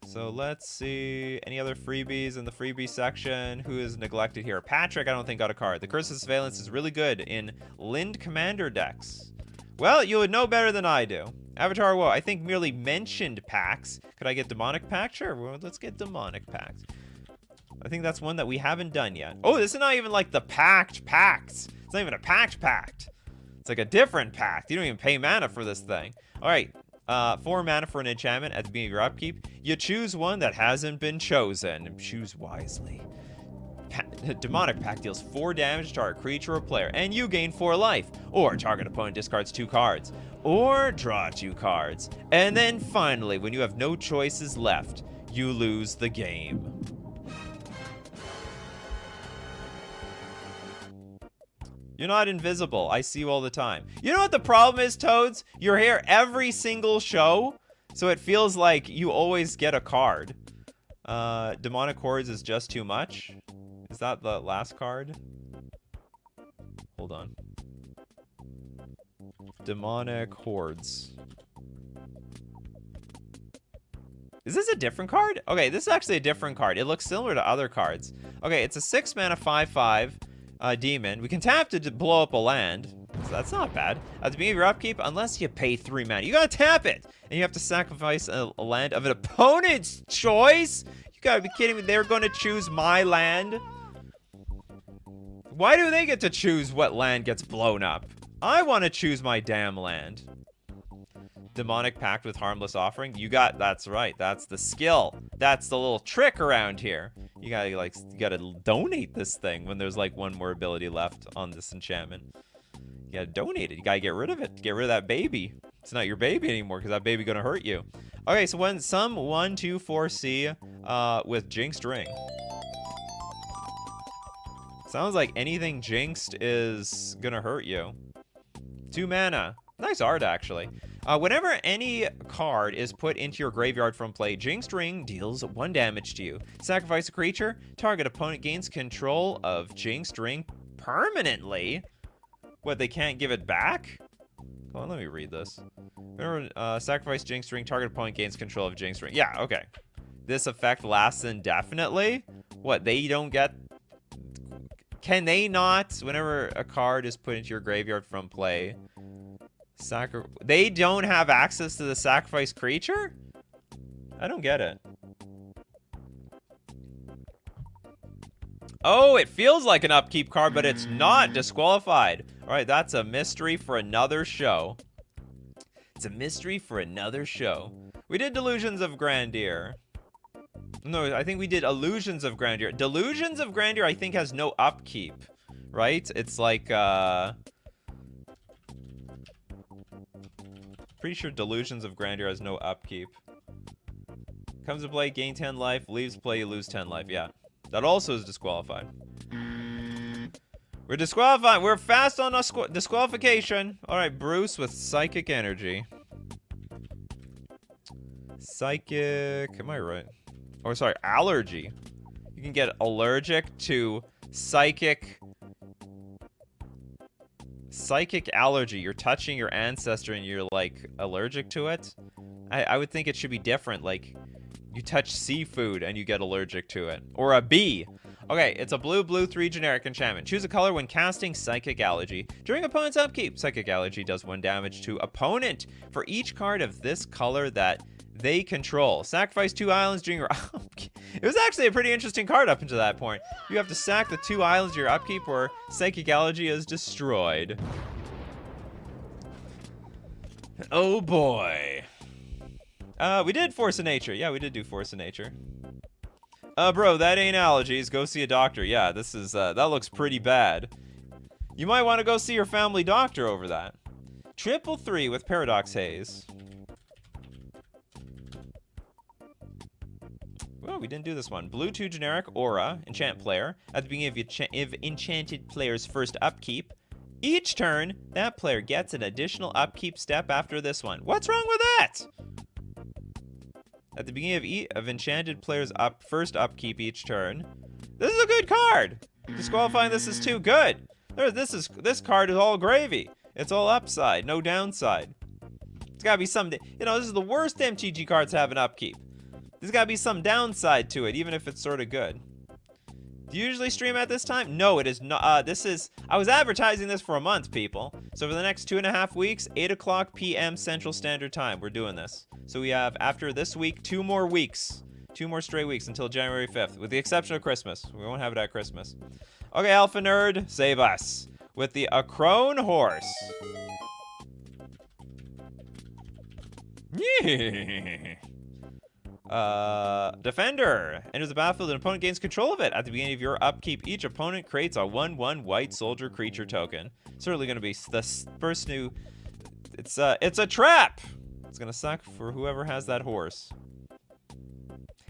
So let's see. Any other freebies in the freebie section? Who is neglected here? Patrick, I don't think, got a card. The Curse of Surveillance is really good in Lind Commander decks. Well, you would know better than I do. Avatar Woe, I think merely mentioned packs. Could I get Demonic Pact? Sure, well, let's get Demonic Pact. I think that's one that we haven't done yet. Oh, this is not even like the Pact Pacts. It's not even a Pact Pact. It's like a different pact. You don't even pay mana for this thing. All right. 4 mana for an enchantment at the beginning of your upkeep. You choose one that hasn't been chosen. Choose wisely. Demonic Pact deals 4 damage to target creature or player, and you gain 4 life. Or target opponent discards 2 cards. Or draw 2 cards. And then finally, when you have no choices left, you lose the game. You're not invisible. I see you all the time. You know what the problem is, Toads? You're here every single show, so it feels like you always get a card. Demonic Hordes is just too much. Is that the last card? Hold on. Demonic Hordes. Is this a different card? Okay, this is actually a different card. It looks similar to other cards. Okay, it's a 6 mana 5/5 demon. We can tap to blow up a land. So that's not bad. At the beginning of your upkeep, unless you pay 3 mana, you gotta tap it! And you have to sacrifice a land of an opponent's choice? You gotta be kidding me. They're gonna choose my land? Why do they get to choose what land gets blown up? I want to choose my damn land. Demonic Pact with Harmless Offering. That's right. That's the skill. That's the little trick around here. You gotta donate this thing when there's like one more ability left on this enchantment. You gotta donate it. You gotta get rid of it. Get rid of that baby. It's not your baby anymore because that baby gonna hurt you. Okay, so when some 1/2/4C with Jinxed Ring. Sounds like anything jinxed is gonna hurt you. 2 mana. Nice art, actually. Whenever any card is put into your graveyard from play, Jinxed Ring deals 1 damage to you. Sacrifice a creature. Target opponent gains control of Jinxed Ring permanently. What, they can't give it back? Hold on, let me read this. Whenever sacrifice Jinxed Ring, target opponent gains control of Jinxed Ring. Yeah, okay. This effect lasts indefinitely? What, they don't get... Can they not, whenever a card is put into your graveyard from play... They don't have access to the sacrifice creature? I don't get it. Oh, it feels like an upkeep card, but it's not disqualified. All right, that's a mystery for another show. It's a mystery for another show. We did Delusions of Grandeur. No, I think we did Illusions of Grandeur. Delusions of Grandeur, I think, has no upkeep, right? It's like, pretty sure Delusions of Grandeur has no upkeep. Comes to play, gain 10 life. Leaves play, you lose 10 life. Yeah. That also is disqualified. We're disqualified. We're fast on a disqualification. Alright, Bruce with Psychic Energy. Psychic... Am I right? Oh, sorry. Allergy. You can get allergic to Psychic allergy. You're touching your ancestor and you're like allergic to it. I would think it should be different. Like you touch seafood and you get allergic to it. Or a bee. Okay, it's a blue 3 generic enchantment. Choose a color when casting Psychic Allergy. During opponent's upkeep, Psychic Allergy does 1 damage to opponent for each card of this color that they control. Sacrifice 2 islands during your upkeep. It was actually a pretty interesting card up until that point. You have to sack the 2 islands during your upkeep where Psychic Allergy is destroyed. Oh boy. We did Force of Nature. Yeah, we did do Force of Nature. Bro, that ain't allergies. Go see a doctor. Yeah, this is, that looks pretty bad. You might want to go see your family doctor over that. 3/3 with Paradox Haze. Well, we didn't do this one. Blue 2 generic aura, enchant player. At the beginning of enchanted player's first upkeep, each turn, that player gets an additional upkeep step after this one. What's wrong with that? At the beginning of enchanted player's first upkeep each turn. This is a good card. Disqualifying this is too good. This card is all gravy. It's all upside, no downside. It's gotta be some, you know, this is the worst MTG cards to have an upkeep. There's gotta be some downside to it, even if it's sort of good. Do you usually stream at this time? No, it is not. I was advertising this for a month, people. So for the next 2.5 weeks, 8 o'clock p.m. Central Standard Time, we're doing this. So we have, after this week, 2 more weeks. 2 more straight weeks until January 5th, with the exception of Christmas. We won't have it at Christmas. Okay, Alpha Nerd, save us. With the Acrone Horse. Defender. Enters the battlefield and opponent gains control of it. At the beginning of your upkeep, each opponent creates a 1/1 white soldier creature token. Certainly going to be the first new... It's a trap! It's going to suck for whoever has that horse.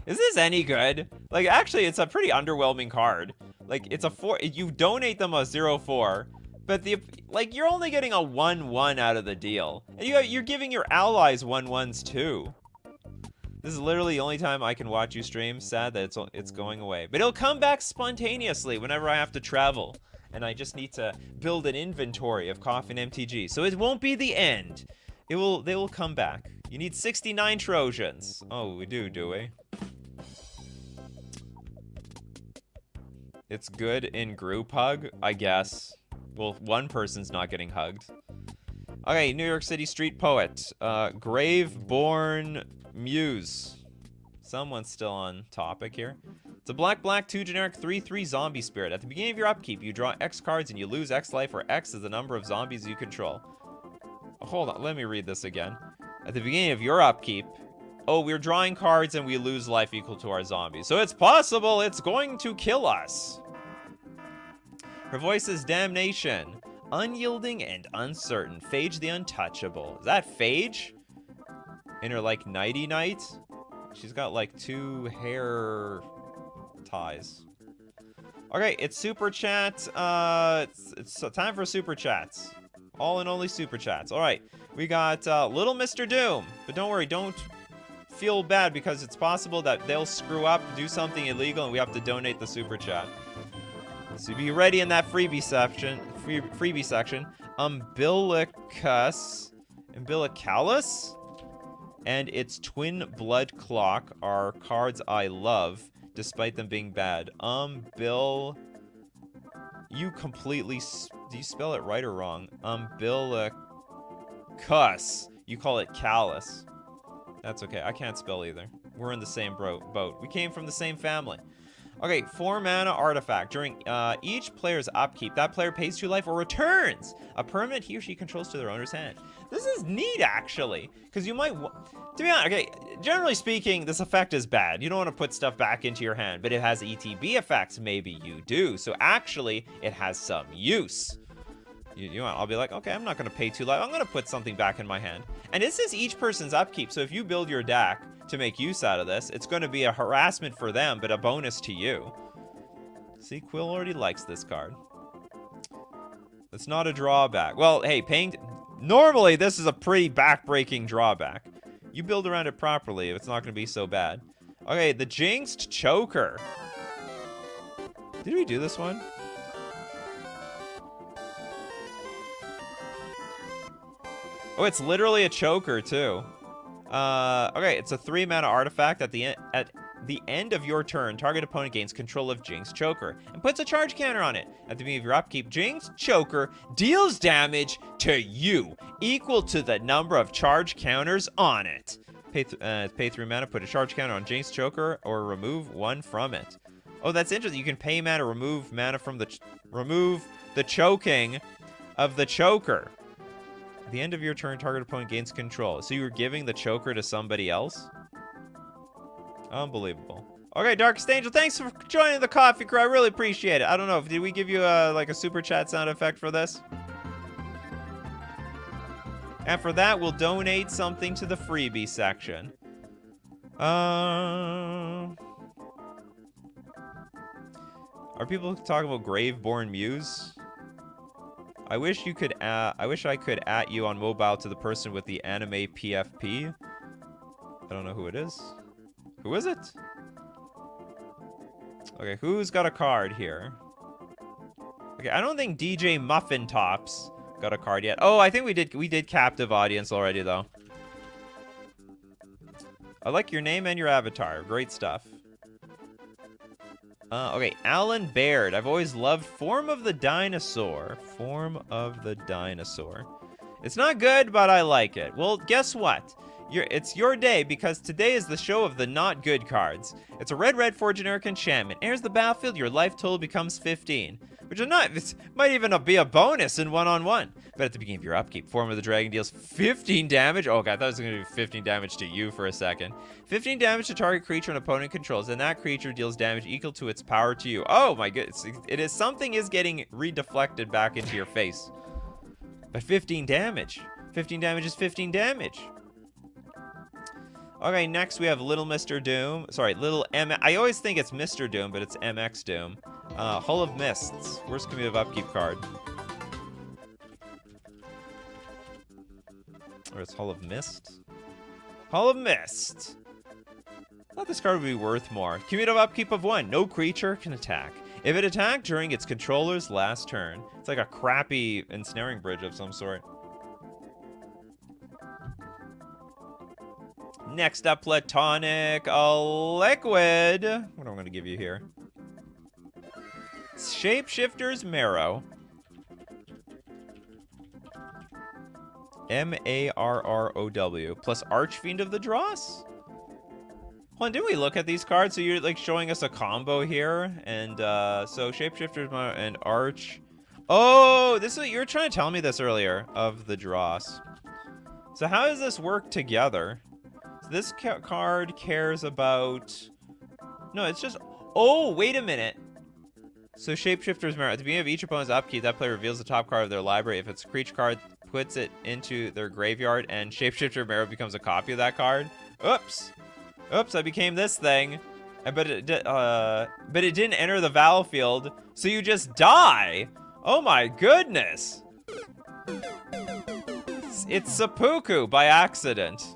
Is this any good? Like, actually, it's a pretty underwhelming card. Like, it's a 4... You donate them a 0/4, but you're only getting a 1/1 out of the deal. And you're giving your allies 1/1s too. This is literally the only time I can watch you stream. Sad that it's going away. But it'll come back spontaneously whenever I have to travel. And I just need to build an inventory of Coffee and MTG. So it won't be the end. They will come back. You need 69 Trojans. Oh, we do we? It's good in group hug, I guess. Well, one person's not getting hugged. Okay, New York City street poet. Graveborn Muse. Someone's still on topic here. It's a black 2 generic 3/3 zombie spirit. At the beginning of your upkeep, you draw X cards and you lose X life, where X is the number of zombies you control. Hold on, let me read this again. At the beginning of your upkeep, we're drawing cards and we lose life equal to our zombies. So it's possible it's going to kill us. Her voice is damnation. Unyielding and uncertain. Phage the untouchable. Is that Phage? In her, like, nighty night? She's got, like, 2 hair ties. Okay, it's super chat. It's time for super chats. All and only super chats. All right, we got Little Mr. Doom. But don't worry, don't feel bad, because it's possible that they'll screw up, do something illegal, and we have to donate the super chat. So be ready in that freebie section. Umbilicalis, and its twin blood clock are cards I love, despite them being bad. You completely... Do you spell it right or wrong? Umbilicus. You call it callus. That's okay. I can't spell either. We're in the same boat. We came from the same family. Okay, 4 mana artifact. During each player's upkeep, that player pays 2 life or returns a permanent he or she controls to their owner's hand. This is neat, actually, because you might... To be honest, okay, generally speaking, this effect is bad. You don't want to put stuff back into your hand, but it has ETB effects. Maybe you do. So actually, it has some use. I'll be like, okay, I'm not going to pay 2 life. I'm going to put something back in my hand. And this is each person's upkeep. So if you build your deck to make use out of this, it's going to be a harassment for them, but a bonus to you. See, Quill already likes this card. It's not a drawback. Well, hey, paying... Normally, this is a pretty back-breaking drawback. You build around it properly, it's not going to be so bad. Okay, the Jinxed Choker. Did we do this one? Oh, it's literally a choker, too. Okay, it's a 3 mana artifact. At the end of your turn, target opponent gains control of Jinxed Choker and puts a charge counter on it. At the beginning of your upkeep, Jinxed Choker deals damage to you, equal to the number of charge counters on it. Pay 3 mana, put a charge counter on Jinxed Choker, or remove 1 from it. Oh, that's interesting. You can pay mana, remove mana from remove the choking of the choker. At the end of your turn, target opponent gains control. So you were giving the choker to somebody else? Unbelievable. Okay, Darkest Angel, thanks for joining the coffee crew. I really appreciate it. I don't know, did we give you like a super chat sound effect for this? And for that, we'll donate something to the freebie section. Are people talking about Graveborn Muse? I wish I could at you on mobile to the person with the anime PFP. I don't know who it is. Who is it? Okay, who's got a card here? Okay, I don't think DJ Muffin Tops got a card yet. Oh, I think we did captive audience already, though. I like your name and your avatar. Great stuff. Okay, Alan Baird. I've always loved Form of the Dinosaur. Form of the Dinosaur. It's not good, but I like it. Well, guess what? It's your day, because today is the show of the not good cards. It's a red 4 generic enchantment. Enters the battlefield, your life total becomes 15. Which is not, it might even be a bonus in 1-on-1. But at the beginning of your upkeep, Form of the Dragon deals 15 damage. Oh, God, I thought it was going to do 15 damage to you for a second. 15 damage to target creature an opponent controls, and that creature deals damage equal to its power to you. Oh, my goodness. Something is getting redeflected back into your face. But 15 damage. 15 damage is 15 damage. Okay, next we have Little Mr. Doom. Sorry, Little M... I always think it's Mr. Doom, but it's MX Doom. Hull of Mists. Worst commutative upkeep card. Or it's Hull of Mist? Hull of Mist. I thought this card would be worth more. Commutative upkeep of 1. No creature can attack. If it attacked during its controller's last turn. It's like a crappy ensnaring bridge of some sort. Next up, Platonic Liquid. What am I going to give you here? Shapeshifter's Marrow. Marrow. Plus Archfiend of the Dross? Hold on, didn't we look at these cards? So you're like showing us a combo here, and so Shapeshifter and Arch. Oh, this is you were trying to tell me this earlier of the dross. So how does this work together? So this card cares about. No, it's just. Oh, wait a minute. So Shapeshifter's Merit. At the beginning of each opponent's upkeep, that player reveals the top card of their library. If it's a creature card, puts it into their graveyard, and Shapeshifter Merit becomes a copy of that card. Oops. Oops, I became this thing. But it didn't enter the battlefield, so you just die. Oh my goodness. It's seppuku by accident.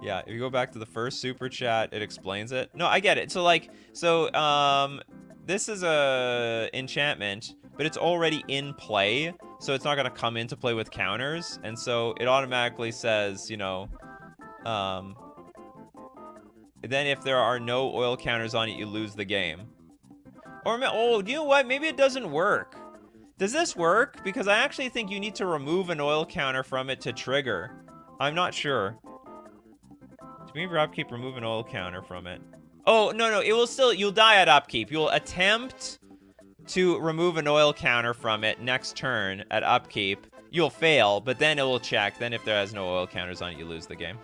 Yeah, if you go back to the first super chat, it explains it. No, I get it. So like, this is a enchantment, but it's already in play, so it's not gonna come into play with counters, and so it automatically says, you know, then if there are no oil counters on it, you lose the game. Or, oh, you know what? Maybe it doesn't work. Does this work? Because I actually think you need to remove an oil counter from it to trigger. I'm not sure. To be your upkeep, remove an oil counter from it. Oh, no, it will still, you'll die at upkeep. You'll attempt to remove an oil counter from it next turn at upkeep. You'll fail, but then it will check. Then if there has no oil counters on it, you lose the game.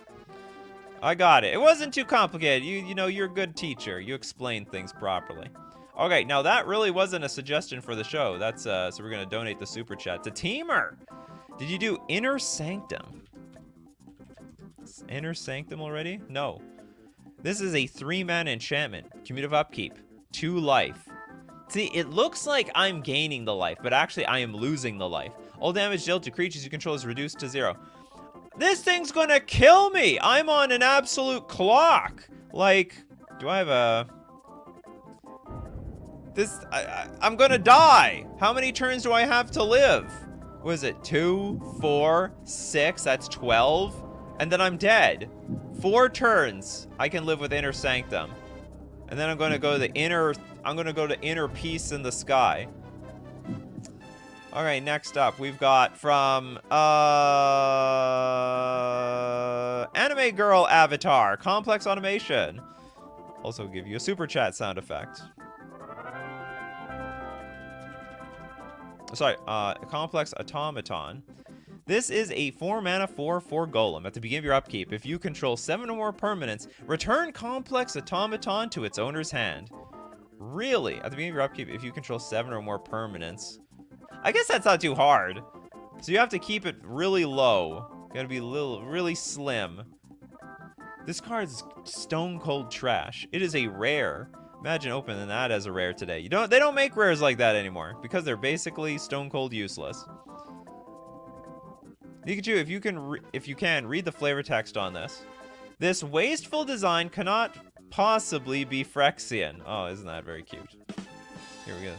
I got it. It wasn't too complicated. You know, you're a good teacher. You explain things properly. Okay, now that really wasn't a suggestion for the show. That's, so we're going to donate the super chat to Teamer. Did you do Inner Sanctum? Inner Sanctum already? No. This is a 3-mana enchantment. Cumulative upkeep. 2 life. See, it looks like I'm gaining the life, but actually I am losing the life. All damage dealt to creatures you control is reduced to 0. This thing's gonna kill me! I'm on an absolute clock! Like, do I have a... I'm gonna die! How many turns do I have to live? What is it? 2, 4, 6, that's 12. And then I'm dead. 4 turns, I can live with Inner Sanctum. And then I'm gonna go to Inner Peace in the Sky. Alright, next up, we've got from, Anime Girl Avatar, Complex Automation. Also give you a super chat sound effect. Sorry, Complex Automaton. This is a 4-mana 4/4 golem. At the beginning of your upkeep, if you control 7 or more permanents, return Complex Automaton to its owner's hand. Really? At the beginning of your upkeep, if you control 7 or more permanents... I guess that's not too hard. So you have to keep it really low. Gotta be really slim. This card's stone cold trash. It is a rare. Imagine opening that as a rare today. They don't make rares like that anymore because they're basically stone cold useless. Nikachu, if you can read the flavor text on this. This wasteful design cannot possibly be Phyrexian. Oh, isn't that very cute? Here we go.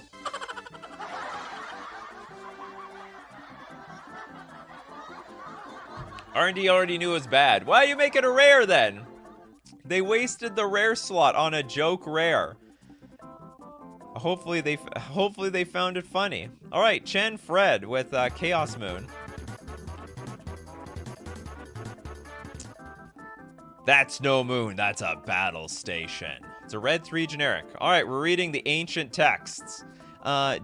R&D already knew it was bad. Why are you making a rare then? They wasted the rare slot on a joke rare. Hopefully they found it funny. All right, Chen Fred with Chaos Moon. That's no moon, that's a battle station. It's a red 3 generic. All right, we're reading the ancient texts.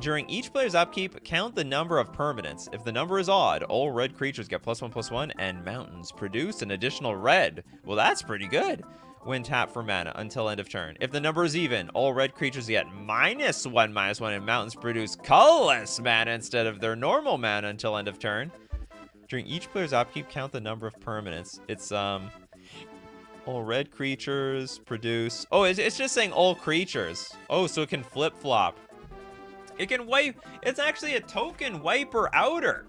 During each player's upkeep, count the number of permanents. If the number is odd, all red creatures get /1/+1, and mountains produce an additional red. Well, that's pretty good. When tapped for mana until end of turn. If the number is even, all red creatures get -1/-1, and mountains produce colorless mana instead of their normal mana until end of turn. During each player's upkeep, count the number of permanents. It's, all red creatures produce... Oh, it's just saying all creatures. Oh, so it can flip-flop. It can wipe... It's actually a token wiper outer.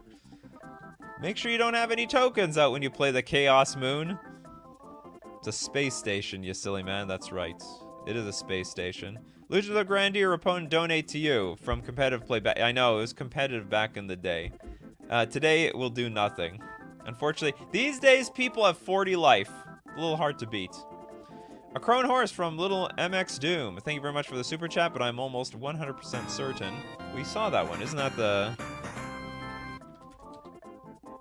Make sure you don't have any tokens out when you play the Chaos Moon. It's a space station, you silly man. That's right. It is a space station. Lucha the Grandier opponent donate to you from competitive play back. I know, it was competitive back in the day. Today, it will do nothing. Unfortunately, these days, people have 40 life. A little hard to beat. A Crone Horse from Little MX Doom. Thank you very much for the super chat, but I'm almost 100% certain we saw that one. Isn't that the...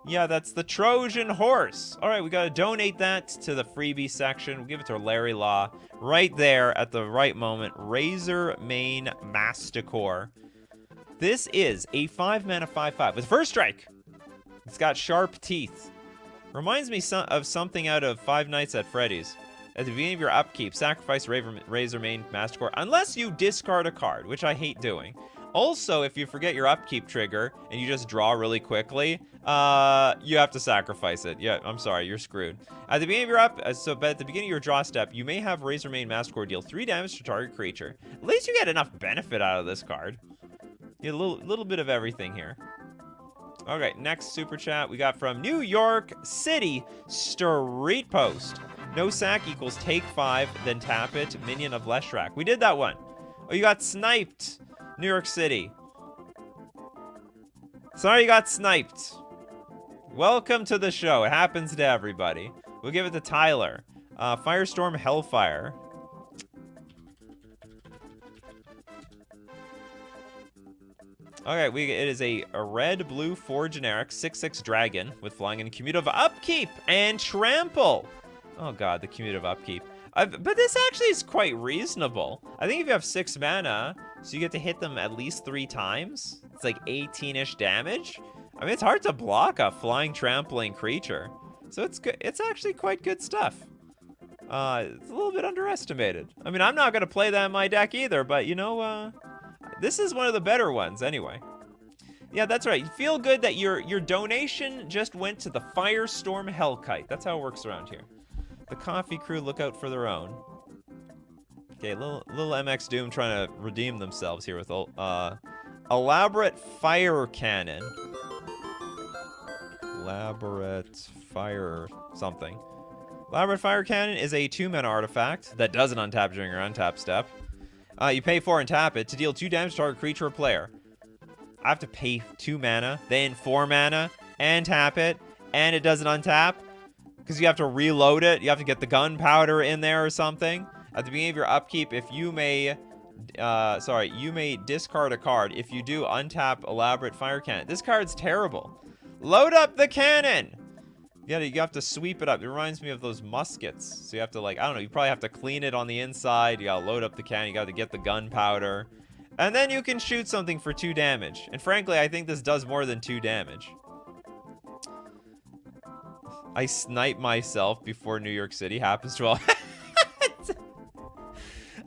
Yeah, that's the Trojan horse. All right, we got to donate that to the freebie section. We'll give it to Larry Law right there at the right moment. Razor Mane Masticore. This is a 5-mana 5/5 with first strike. It's got sharp teeth. Reminds me of something out of Five Nights at Freddy's. At the beginning of your upkeep, sacrifice Razor Mane Masticore, unless you discard a card, which I hate doing. Also, if you forget your upkeep trigger and you just draw really quickly, you have to sacrifice it. Yeah, I'm sorry, you're screwed. At the beginning of your but at the beginning of your draw step, you may have Razor Mane Masticore deal 3 damage to target creature. At least you get enough benefit out of this card. You get a little bit of everything here. Okay, next super chat we got from New York City Street Post. No sack equals take 5, then tap it. Minion of Leshrac. We did that one. Oh, you got sniped. New York City. Sorry you got sniped. Welcome to the show. It happens to everybody. We'll give it to Tyler. Firestorm Hellfire. Okay, it is a red-blue 4 generic 6/6 dragon with flying and commutative upkeep and trample. Oh god, the commutative upkeep. But this actually is quite reasonable. I think if you have 6 mana, so you get to hit them at least 3 times. It's like 18-ish damage. I mean, it's hard to block a flying, trampling creature. So it's good. It's actually quite good stuff. It's a little bit underestimated. I mean, I'm not going to play that in my deck either, but you know, this is one of the better ones anyway. Yeah, that's right. You feel good that your donation just went to the Firestorm Hellkite. That's how it works around here. The coffee crew look out for their own. Okay, little MX Doom trying to redeem themselves here with elaborate fire cannon. Elaborate fire something. Elaborate fire cannon is a 2-mana artifact that doesn't untap during your untap step. You pay 4 and tap it to deal 2 damage to target creature or player. I have to pay 2 mana, then 4 mana, and tap it, and it doesn't untap. Because you have to reload it. You have to get the gunpowder in there or something. At the beginning of your upkeep, if you may... you may discard a card. If you do, untap Elaborate Fire Cannon. This card's terrible. Load up the cannon! Yeah, you have to sweep it up. It reminds me of those muskets. So you have to, like, I don't know, you probably have to clean it on the inside. You gotta load up the cannon. You gotta get the gunpowder. And then you can shoot something for 2 damage. And frankly, I think this does more than 2 damage. I snipe myself before New York City happens to all.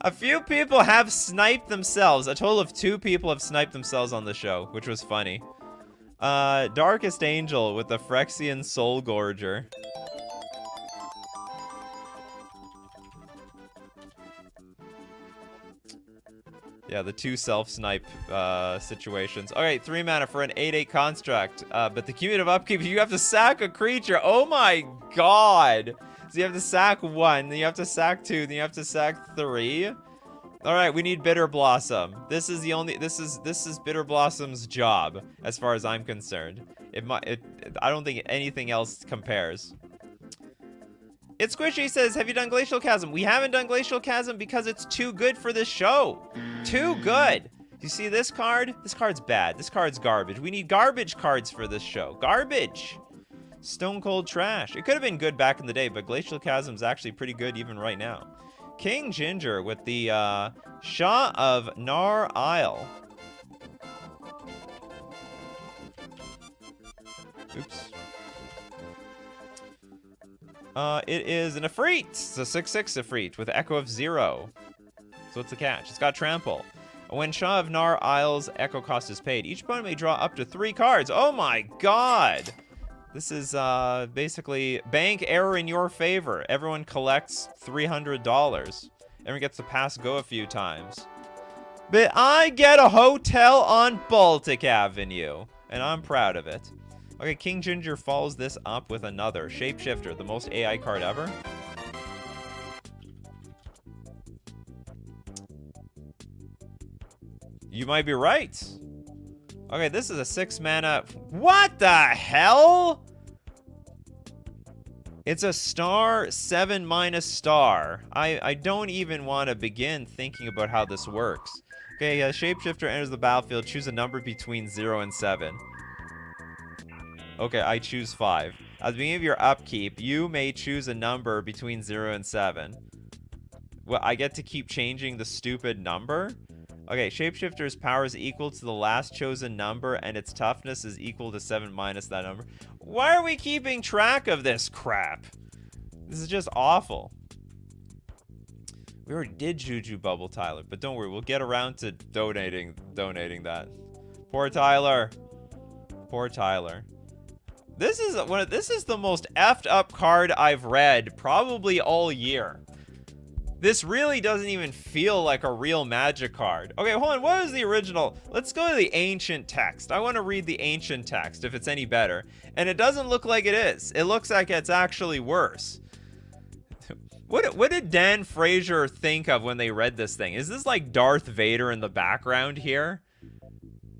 A few people have sniped themselves. A total of 2 people have sniped themselves on the show, which was funny. Darkest Angel with the Phyrexian Soul Gorger. Yeah, the 2 self-snipe situations. All right, 3 mana for an 8/8 construct. But the cumulative upkeep, you have to sack a creature. Oh my god! So you have to sack 1, then you have to sack 2, then you have to sack 3. All right, we need Bitter Blossom. This is Bitter Blossom's job, as far as I'm concerned. I don't think anything else compares. It's Squishy says, have you done Glacial Chasm? We haven't done Glacial Chasm because it's too good for this show. Too good. You see this card? This card's bad. This card's garbage. We need garbage cards for this show. Garbage. Stone Cold Trash. It could have been good back in the day, but Glacial Chasm's actually pretty good even right now. King Ginger with the Shah of Nar Isle. Oops. It is an Ifrit. It's a 6/6 Ifrit with Echo of 0. So what's the catch? It's got Trample. When Shah of Nar Isle's Echo cost is paid, each opponent may draw up to 3 cards. Oh my god! This is basically bank error in your favor. Everyone collects $300. Everyone gets to pass go a few times. But I get a hotel on Baltic Avenue, and I'm proud of it. Okay, King Ginger follows this up with another Shapeshifter, the most AI card ever. You might be right. Okay, this is a 6 mana. What the hell? It's a star 7 minus star. I don't even want to begin thinking about how this works. Okay, Shapeshifter enters the battlefield. Choose a number between 0 and 7. Okay, I choose 5. At the beginning of your upkeep, you may choose a number between 0 and 7. Well, I get to keep changing the stupid number? Okay, Shapeshifter's power is equal to the last chosen number, and its toughness is equal to 7 minus that number. Why are we keeping track of this crap? This is just awful. We already did Juju Bubble Tyler, but don't worry, we'll get around to donating that. Poor Tyler. Poor Tyler. This is the most effed up card I've read probably all year. This really doesn't even feel like a real Magic card. Okay, hold on. What was the original? Let's go to the ancient text. I want to read the ancient text, if it's any better. And it doesn't look like it is. It looks like it's actually worse. What did Dan Fraser think of when they read this thing? Is this like Darth Vader in the background here?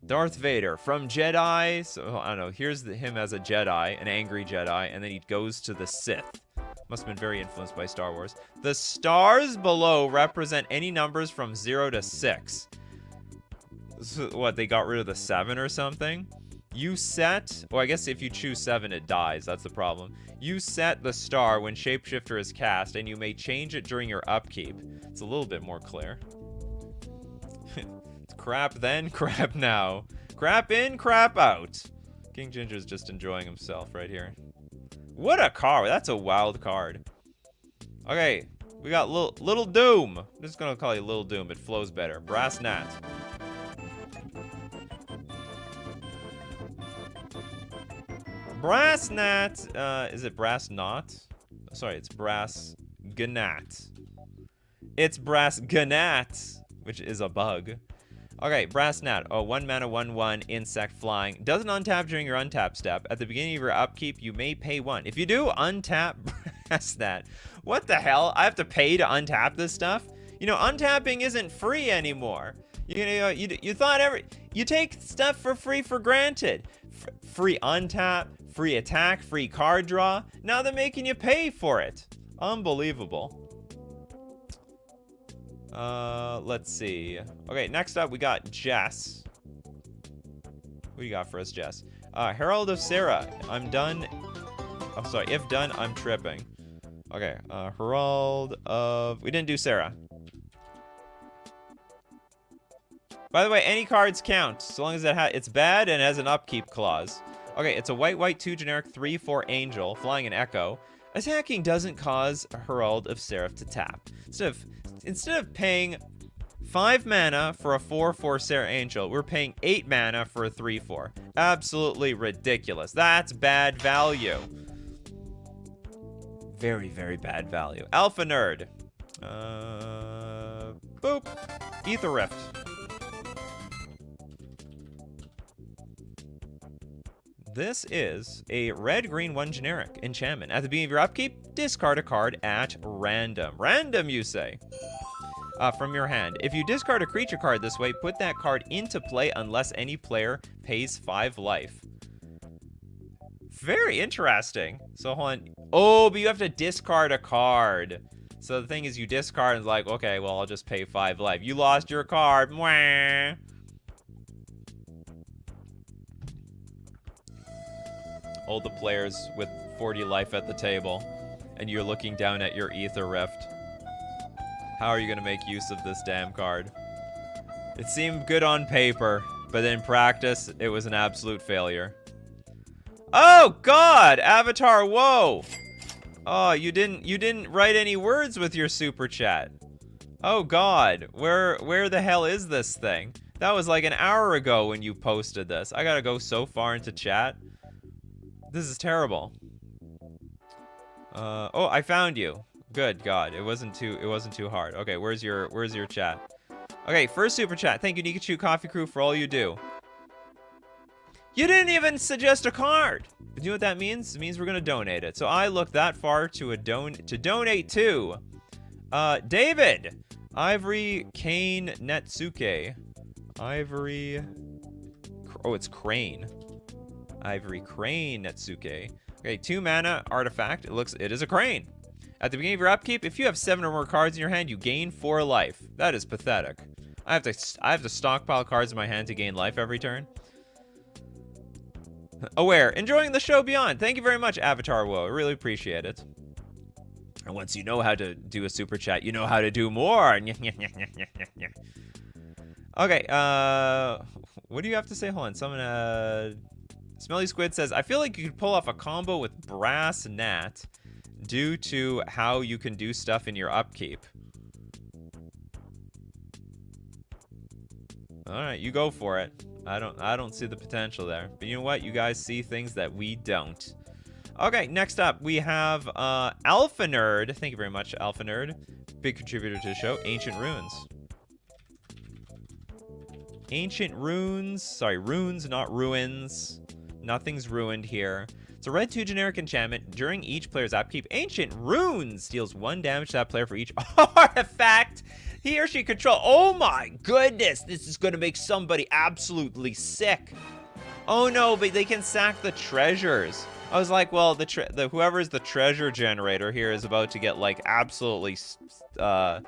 Darth Vader from Jedi. So, I don't know. Here's him as a Jedi, an angry Jedi. And then he goes to the Sith. Must have been very influenced by Star Wars. The stars below represent any numbers from 0 to 6. So, what, they got rid of the 7 or something? You set... Well, I guess if you choose 7, it dies. That's the problem. You set the star when Shapeshifter is cast, and you may change it during your upkeep. It's a little bit more clear. It's crap then, crap now. Crap in, crap out. King Ginger's just enjoying himself right here. What a card. That's a wild card. Okay, we got Little Doom. I'm just going to call you Little Doom. It flows better. Brass Gnat. Brass Gnat. Is it Brass Knot? Sorry, it's Brass Gnat. It's Brass Gnat, which is a bug. Okay, Brass Gnat. Oh, 1 mana, 1/1, insect, flying. Doesn't untap during your untap step. At the beginning of your upkeep, you may pay 1. If you do, untap Brass Gnat. What the hell? I have to pay to untap this stuff? You know, untapping isn't free anymore. You thought you take stuff for free for granted. Free untap, free attack, free card draw. Now they're making you pay for it. Unbelievable. Let's see. Okay, next up we got Jess. What do you got for us, Jess? Herald of Sarah. I'm done. Oh, sorry. If done, I'm tripping. Okay, Herald of... We didn't do Sarah. By the way, any cards count, so long as it's bad and has an upkeep clause. Okay, it's a white 2 generic 3/4 angel, flying an echo. Attacking doesn't cause a Herald of Seraph to tap. Instead of paying 5 mana for a 4/4 Seraph Angel, we're paying 8 mana for a 3/4. Absolutely ridiculous. That's bad value. Very, very bad value. Alpha Nerd. Boop. Ether Rift. This is a red-green 1 generic enchantment. At the beginning of your upkeep, discard a card at random. Random, you say? From your hand. If you discard a creature card this way, put that card into play unless any player pays 5 life. Very interesting. So hold on. Oh, but you have to discard a card. So the thing is, you discard and it's like, okay, well, I'll just pay 5 life. You lost your card. Mwah. All the players with 40 life at the table, and you're looking down at your Ether Rift. How are you going to make use of this damn card? It seemed good on paper, but in practice, it was an absolute failure. Oh God, Avatar, whoa! Oh, you didn't write any words with your super chat. Oh God, where the hell is this thing? That was like an hour ago when you posted this. I gotta go so far into chat. This is terrible. Oh, I found you. Good God, it wasn't too hard. Okay, where's your chat? Okay, first super chat. Thank you, Nikachu Coffee Crew, for all you do. You didn't even suggest a card. Do you know what that means? It means we're gonna donate it. So I looked that far to donate to David, Ivory, Kane, Netsuke, Ivory. Oh, it's Crane. Ivory Crane Netsuke. Okay, 2 mana artifact. It is a crane. At the beginning of your upkeep, if you have 7 or more cards in your hand, you gain 4 life. That is pathetic. I have to stockpile cards in my hand to gain life every turn. Aware. Enjoying the show beyond. Thank you very much, Avatar Woe. I really appreciate it. And once you know how to do a super chat, you know how to do more. Okay, what do you have to say? Hold on. Someone, Smelly Squid says, I feel like you could pull off a combo with Brass Nat due to how you can do stuff in your upkeep. All right, you go for it. I don't see the potential there. But you know what? You guys see things that we don't. Okay, next up, we have Alpha Nerd. Thank you very much, Alpha Nerd. Big contributor to the show. Ancient Runes. Ancient Runes. Sorry, runes, not ruins. Nothing's ruined here. It's a red 2 generic enchantment. During each player's upkeep, Ancient Runes deals 1 damage to that player for each artifact he or she control. Oh my goodness, this is gonna make somebody absolutely sick. Oh no, but they can sack the treasures. I was like, well, whoever's the treasure generator here is about to get like absolutely, they're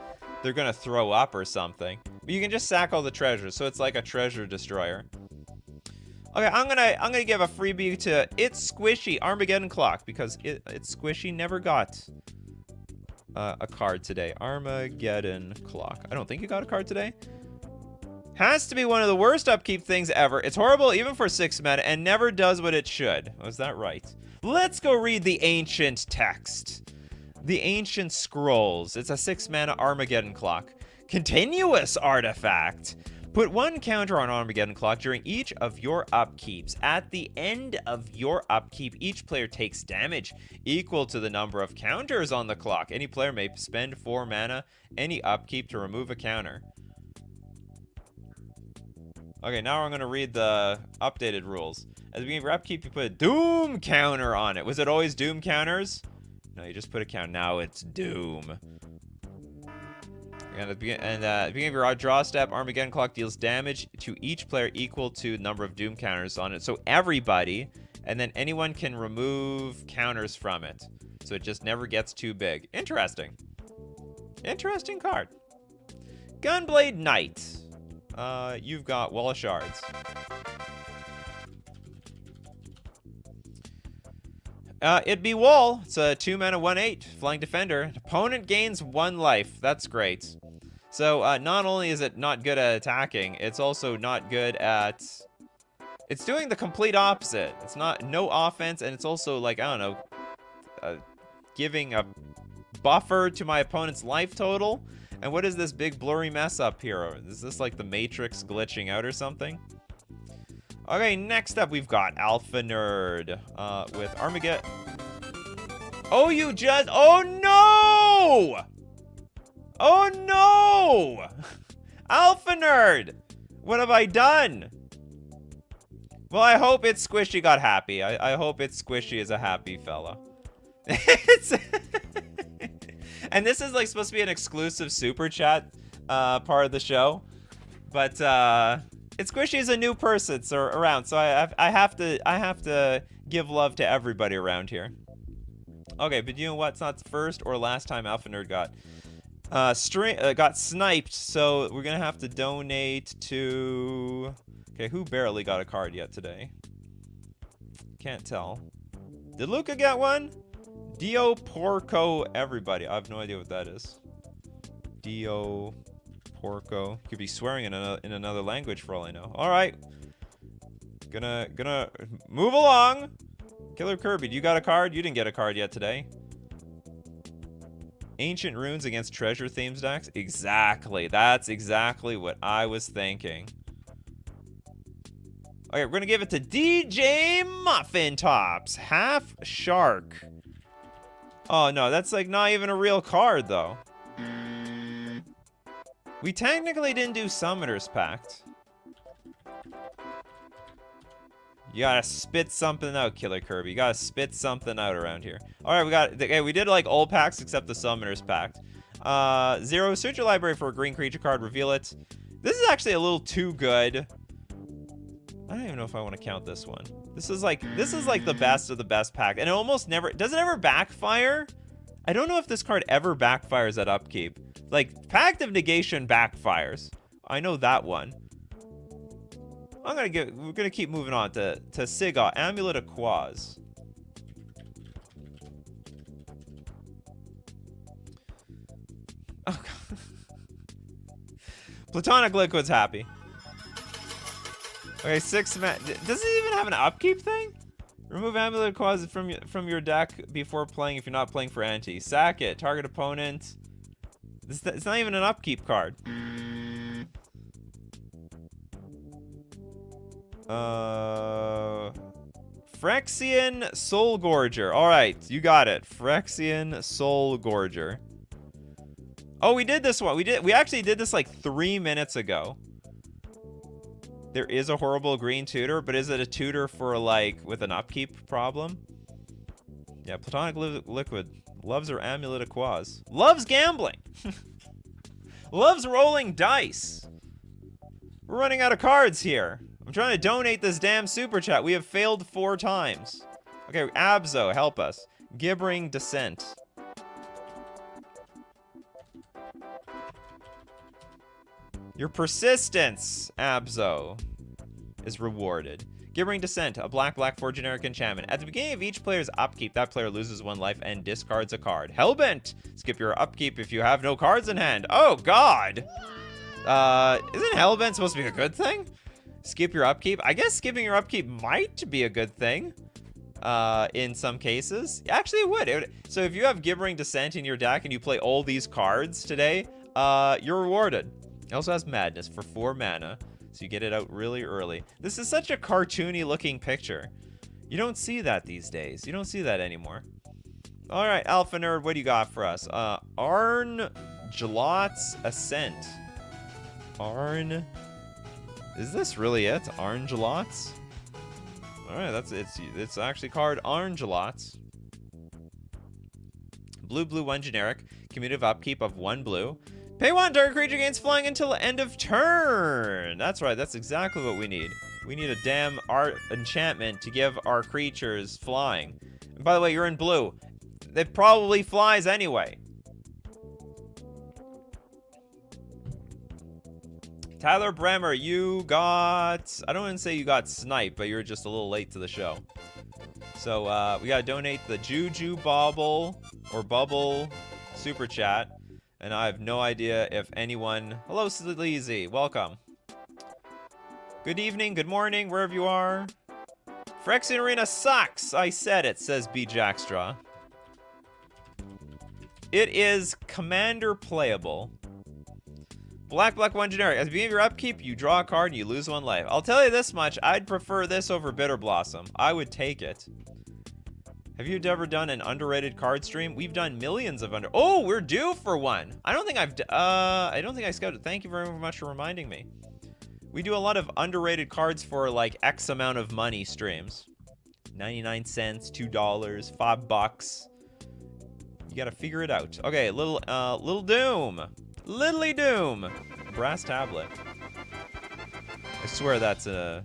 gonna throw up or something. But you can just sack all the treasures, so it's like a treasure destroyer. Okay, I'm gonna give a freebie to It's Squishy Armageddon Clock because It's Squishy never got a card today. Armageddon Clock. I don't think you got a card today. Has to be one of the worst upkeep things ever. It's horrible even for 6 mana and never does what it should. Was that right? Let's go read the ancient text. The ancient scrolls. It's a 6 mana Armageddon Clock. Continuous artifact. Put 1 counter on Armageddon Clock during each of your upkeeps. At the end of your upkeep, each player takes damage equal to the number of counters on the clock. Any player may spend 4 mana any upkeep to remove a counter. Okay, now I'm going to read the updated rules. At the beginning of your upkeep, you put a Doom counter on it. Was it always Doom counters? No, you just put a counter. Now it's Doom. And at the beginning of your draw step, Armageddon Clock deals damage to each player equal to the number of Doom counters on it. So everybody, and then anyone can remove counters from it. So it just never gets too big. Interesting. Interesting card. Gunblade Knight. You've got Wall of Shards. It'd be Wall. It's a 2 mana 1/8 flying defender. Opponent gains 1 life. That's great. So not only is it not good at attacking, it's also not good at. It's doing the complete opposite. It's no offense, and it's also like I don't know, giving a buffer to my opponent's life total. And what is this big blurry mess up here? Is this like the Matrix glitching out or something? Okay, next up we've got Alpha Nerd with Armageddon. Oh, oh no! Oh no! Alpha Nerd! What have I done? Well, I hope It's Squishy got happy. I hope It's Squishy is a happy fella. And this is like supposed to be an exclusive super chat part of the show, but It's Squishy is a new person around, so I have to give love to everybody around here. Okay, but you know what? It's not the first or last time Alpha Nerd got sniped, so we're gonna have to donate to. Okay, who barely got a card yet today? Can't tell. Did Luca get one? Dio Porco everybody. I have no idea what that is. Dio Porco. Could be swearing in another language for all I know. All right. Gonna move along. Killer Kirby, you got a card? You didn't get a card yet today. Ancient Runes against Treasure Themes decks? Exactly. That's exactly what I was thinking. Okay, we're gonna give it to DJ Muffin Tops. Half Shark. Oh no, that's like not even a real card though. We technically didn't do Summoner's Pact. You gotta spit something out, Killer Kirby. You gotta spit something out around here. All right, we did like all packs except the Summoner's Pact. 0, search your library for a green creature card, reveal it. This is actually a little too good. I don't even know if I want to count this one. This is like the best of the best pack, and it almost never, does it ever backfire? I don't know if this card ever backfires at upkeep. Like, Pact of Negation backfires. I know that one. We're gonna keep moving on to Sigga, Amulet of Quaz. Oh, God. Platonic Liquid's happy. Okay, 6 mana. Does it even have an upkeep thing? Remove Amulet of Quaz from your deck before playing if you're not playing for anti. Sack it. Target opponent. It's not even an upkeep card. Phyrexian Soul Gorger. Alright, you got it. Phyrexian Soul Gorger. Oh, we did this one. We actually did this like 3 minutes ago. There is a horrible green tutor, but is it a tutor for like with an upkeep problem? Yeah, Platonic Liquid loves her Amulet of Quaz. Loves gambling. Loves rolling dice. We're running out of cards here. I'm trying to donate this damn super chat. We have failed 4 times. Okay, Abzo, help us. Gibbering Descent. Your persistence, Abzo, is rewarded. Gibbering Descent, a black for generic enchantment. At the beginning of each player's upkeep, that player loses 1 life and discards a card. Hellbent! Skip your upkeep if you have no cards in hand. Oh, God! Isn't Hellbent supposed to be a good thing? Skip your upkeep? I guess skipping your upkeep might be a good thing. In some cases. Actually, it would. So if you have Gibbering Descent in your deck and you play all these cards today, you're rewarded. It also has Madness for 4 mana, so you get it out really early. This is such a cartoony looking picture. You don't see that these days. You don't see that anymore. All right, Alpha Nerd, what do you got for us? Arn Gelot's Ascent. Arn. Is this really it? Arn Gelot's? All right, it's actually card Arn Gelot's. Blue 1 generic. Commutative upkeep of 1 blue. Pay 1, target creature gains flying until end of turn. That's right, that's exactly what we need. We need a damn art enchantment to give our creatures flying. And by the way, you're in blue. It probably flies anyway. Tyler Bremer, you got... I don't want to say you got sniped, but you're just a little late to the show. So, we gotta donate the Juju Bobble or Bubble Super Chat. And I have no idea if anyone... Hello, Sleazy. Welcome. Good evening, good morning, wherever you are. Phyrexian Arena sucks. I said it, says B. Jackstraw. It is Commander playable. Black 1 generic. At the beginning of your upkeep, you draw a card and you lose 1 life. I'll tell you this much. I'd prefer this over Bitter Blossom. I would take it. Have you ever done an underrated card stream? We've done millions of Oh, we're due for one. I don't think I scouted. Thank you very much for reminding me. We do a lot of underrated cards for like X amount of money streams. 99 cents, $2, $5. You gotta figure it out. Okay, little Doom. Littly Doom. Brass Tablet. I swear that's a...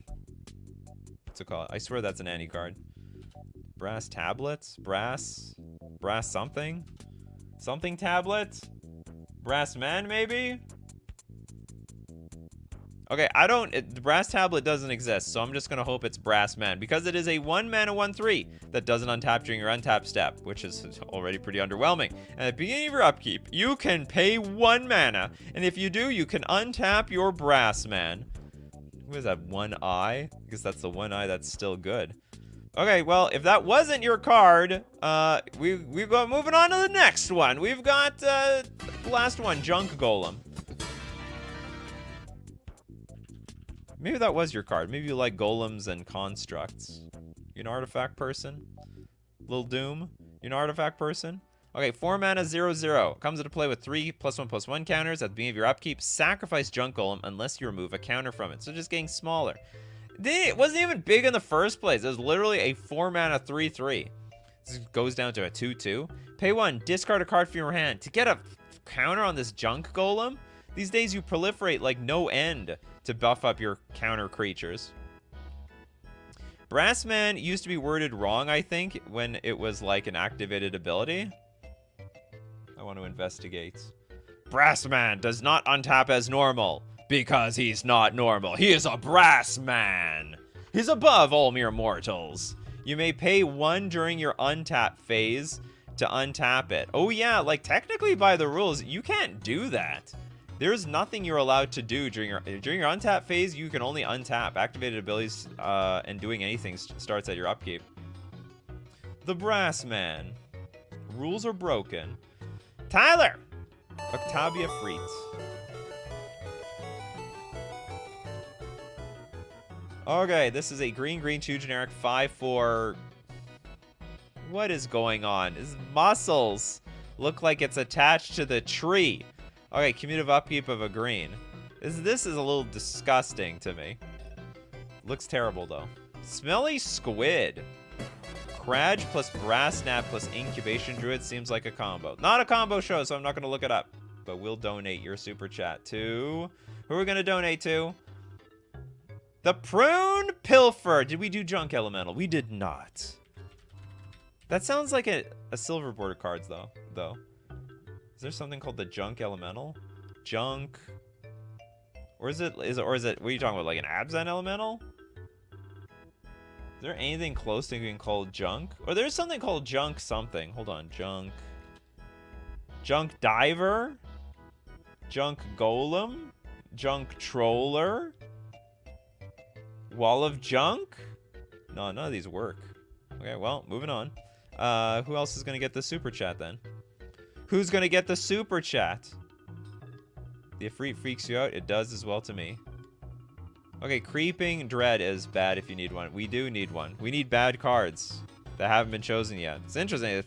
What's it called? I swear that's an anti-card. Brass tablets? Brass something? Something tablet? Brass man, maybe? Okay, the brass tablet doesn't exist, so I'm just gonna hope it's brass man, because it is a 1 mana 1/3 that doesn't untap during your untap step, which is already pretty underwhelming. And at the beginning of your upkeep, you can pay 1 mana, and if you do, you can untap your brass man. What is that, 1 eye? I guess that's the 1 eye that's still good. Okay, well, if that wasn't your card, we've got moving on to the next one. We've got the last one, Junk Golem. Maybe that was your card. Maybe you like golems and constructs. You an artifact person? Lil Doom? You an artifact person? Okay, 4 mana 0/0. Comes into play with 3 +1/+1 counters. At the beginning of your upkeep, sacrifice Junk Golem unless you remove a counter from it. So just getting smaller. It wasn't even big in the first place. It was literally a 4 mana 3/3. This goes down to a 2/2. Pay 1, discard a card from your hand. To get a counter on this Junk Golem, these days you proliferate like no end to buff up your counter creatures. Brassman used to be worded wrong, I think, when it was like an activated ability. I want to investigate. Brassman does not untap as normal. Because he's not normal. He is a brass man. He's above all mere mortals. You may pay 1 during your untap phase to untap it. Oh yeah, like technically by the rules, you can't do that. There's nothing you're allowed to do during your untap phase. You can only untap. Activated abilities and doing anything starts at your upkeep. The Brass Man. Rules are broken. Tyler! Octavia Freet. Okay, this is a green 2 generic 5/4. What is going on? His muscles look like it's attached to the tree. Okay, cumulative upkeep of a green. This is a little disgusting to me. Looks terrible though. Smelly Squid. Crage plus Brass Snap plus Incubation Druid seems like a combo. Not a combo show, so I'm not going to look it up. But we'll donate your super chat to... Who are we going to donate to? The Prune Pilfer. Did we do Junk Elemental? We did not. That sounds like a silver border cards, though. Is there something called the Junk Elemental? Junk... Or is it... What are you talking about? Like an Abzan Elemental? Is there anything close to being called Junk? Or there's something called Junk something. Hold on. Junk... Junk Diver? Junk Golem? Junk Troller? Wall of Junk? No, none of these work. Okay, well, moving on. Who else is going to get the super chat then? Who's going to get the super chat? The Ifrit freaks you out? It does as well to me. Okay, Creeping Dread is bad if you need one. We do need one. We need bad cards that haven't been chosen yet. It's interesting. I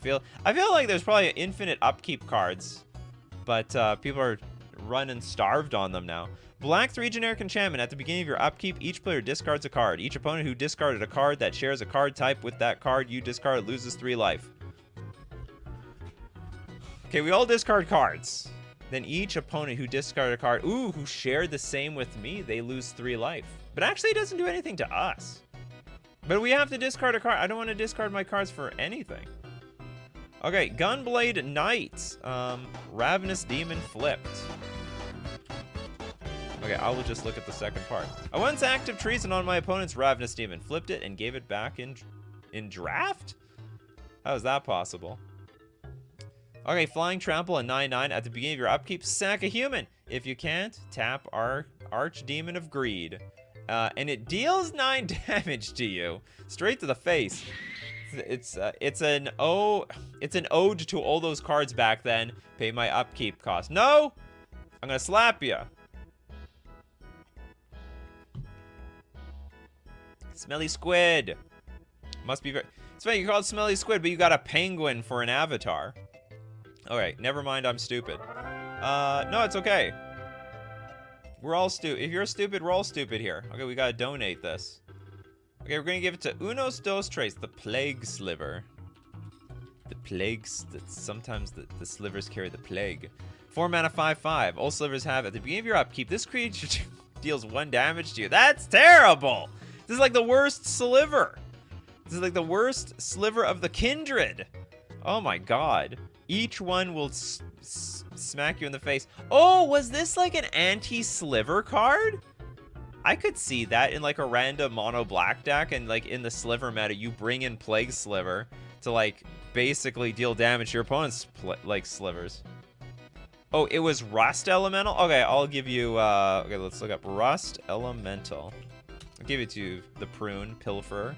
feel like there's probably infinite upkeep cards, but people are running starved on them now. Black 3 generic enchantment. At the beginning of your upkeep, each player discards a card. Each opponent who discarded a card that shares a card type with that card you discarded loses 3 life. Okay, we all discard cards. Then each opponent who discarded a card, who shared the same with me, they lose 3 life. But actually, it doesn't do anything to us. But we have to discard a card. I don't want to discard my cards for anything. Okay, Gunblade Knight. Ravenous Demon flipped. Okay, I will just look at the second part. I once active treason on my opponent's Ravenous Demon, flipped it, and gave it back in draft? How is that possible? Okay, Flying Trample, a 9/9. At the beginning of your upkeep, sack a human. If you can't, tap our Archdemon of Greed. And it deals 9 damage to you. Straight to the face. It's an ode to all those cards back then. Pay my upkeep cost. No! I'm gonna slap you. Smelly Squid. Must be very... It's funny, you call it Smelly Squid, but you got a penguin for an avatar. Alright, never mind, I'm stupid. No, it's okay. We're all stupid. If you're stupid, we're all stupid here. Okay, we gotta donate this. Okay, we're gonna give it to Unos Dos Tres, the Plague Sliver. The plagues, sometimes the slivers carry the plague. 4 mana, 5/5. All slivers have, at the beginning of your upkeep, this creature deals 1 damage to you. That's terrible! This is like the worst sliver. This is like the worst sliver of the kindred. Oh my god. Each one will smack you in the face. Oh, was this like an anti-sliver card? I could see that in like a random mono black deck, and like in the sliver meta, you bring in Plague Sliver to like basically deal damage to your opponent's like slivers. Oh, it was Rust Elemental? Okay, I'll give you, okay, let's look up Rust Elemental. I'll give it to you, the Prune Pilfer.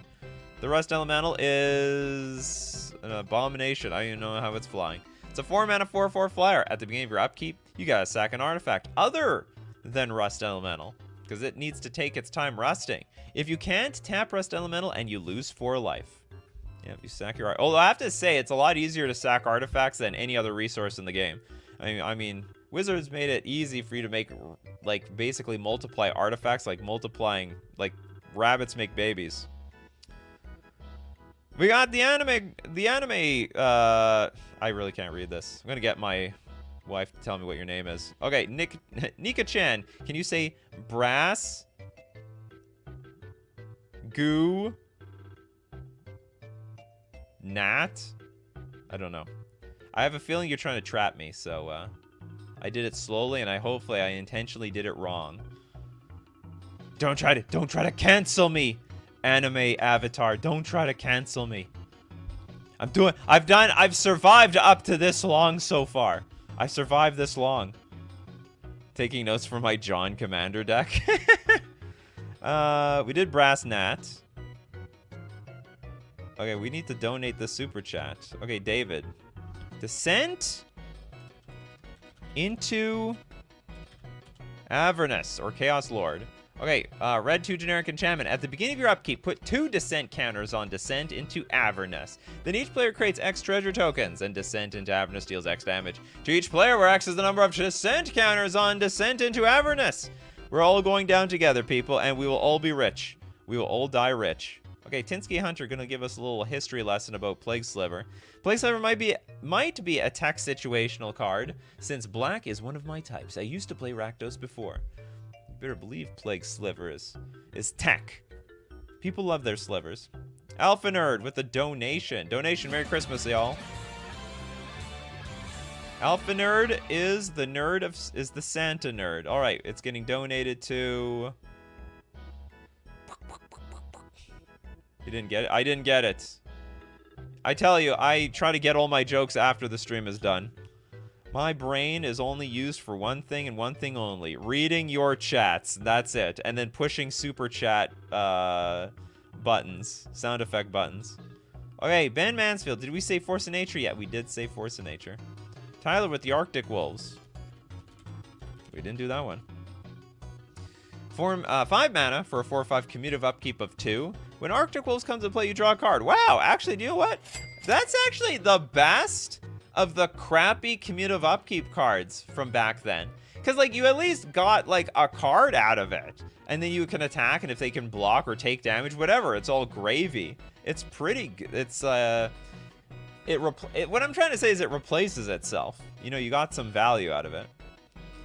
The Rust Elemental is an abomination. I don't even know how it's flying. It's a 4 mana 4/4 flyer. At the beginning of your upkeep, you gotta sack an artifact other than Rust Elemental, because it needs to take its time rusting. If you can't, tap Rust Elemental and you lose 4 life. Yeah, you sack your art. Although I have to say, it's a lot easier to sack artifacts than any other resource in the game. I mean, Wizards made it easy for you to make, like, basically multiply artifacts, like multiplying, like, rabbits make babies. We got the anime, I really can't read this. I'm gonna get my wife to tell me what your name is. Okay, Nika-chan, can you say brass, goo, gnat? I don't know. I have a feeling you're trying to trap me, so I did it slowly, and hopefully I intentionally did it wrong. Don't try to cancel me, anime avatar. Don't try to cancel me. I've survived up to this long so far. I survived this long. Taking notes from my John Commander deck. We did Brass Gnat. Okay, we need to donate the super chat. Okay, David. Descent into Avernus, or Chaos Lord. Okay, red 2 generic enchantment. At the beginning of your upkeep, put 2 descent counters on Descent into Avernus. Then each player creates X treasure tokens, and Descent into Avernus deals X damage to each player, where X is the number of descent counters on Descent into Avernus. We're all going down together, people, and we will all be rich. We will all die rich. Okay, Tinsky Hunter gonna give us a little history lesson about Plague Sliver. Plague Sliver might be a tech situational card, since black is one of my types. I used to play Rakdos before. You better believe Plague Sliver is tech. People love their slivers. Alpha Nerd with a donation. Donation, Merry Christmas, y'all. Alpha Nerd is the Santa nerd. All right, it's getting donated to. You didn't get it? I didn't get it. I tell you, I try to get all my jokes after the stream is done. My brain is only used for one thing and one thing only. Reading your chats. That's it. And then pushing super chat buttons. Sound effect buttons. Okay, Ben Mansfield. Did we say Force of Nature yet? We did say Force of Nature. Tyler with the Arctic Wolves. We didn't do that one. Form 5 mana for a 4/5 commutative upkeep of 2. When Arctic Wolves comes into play, you draw a card. Wow, actually, do you know what? That's actually the best of the crappy commutative upkeep cards from back then. Because, like, you at least got, like, a card out of it. And then you can attack, and if they can block or take damage, whatever, it's all gravy. It's pretty good. It's, what I'm trying to say is it replaces itself. You know, you got some value out of it.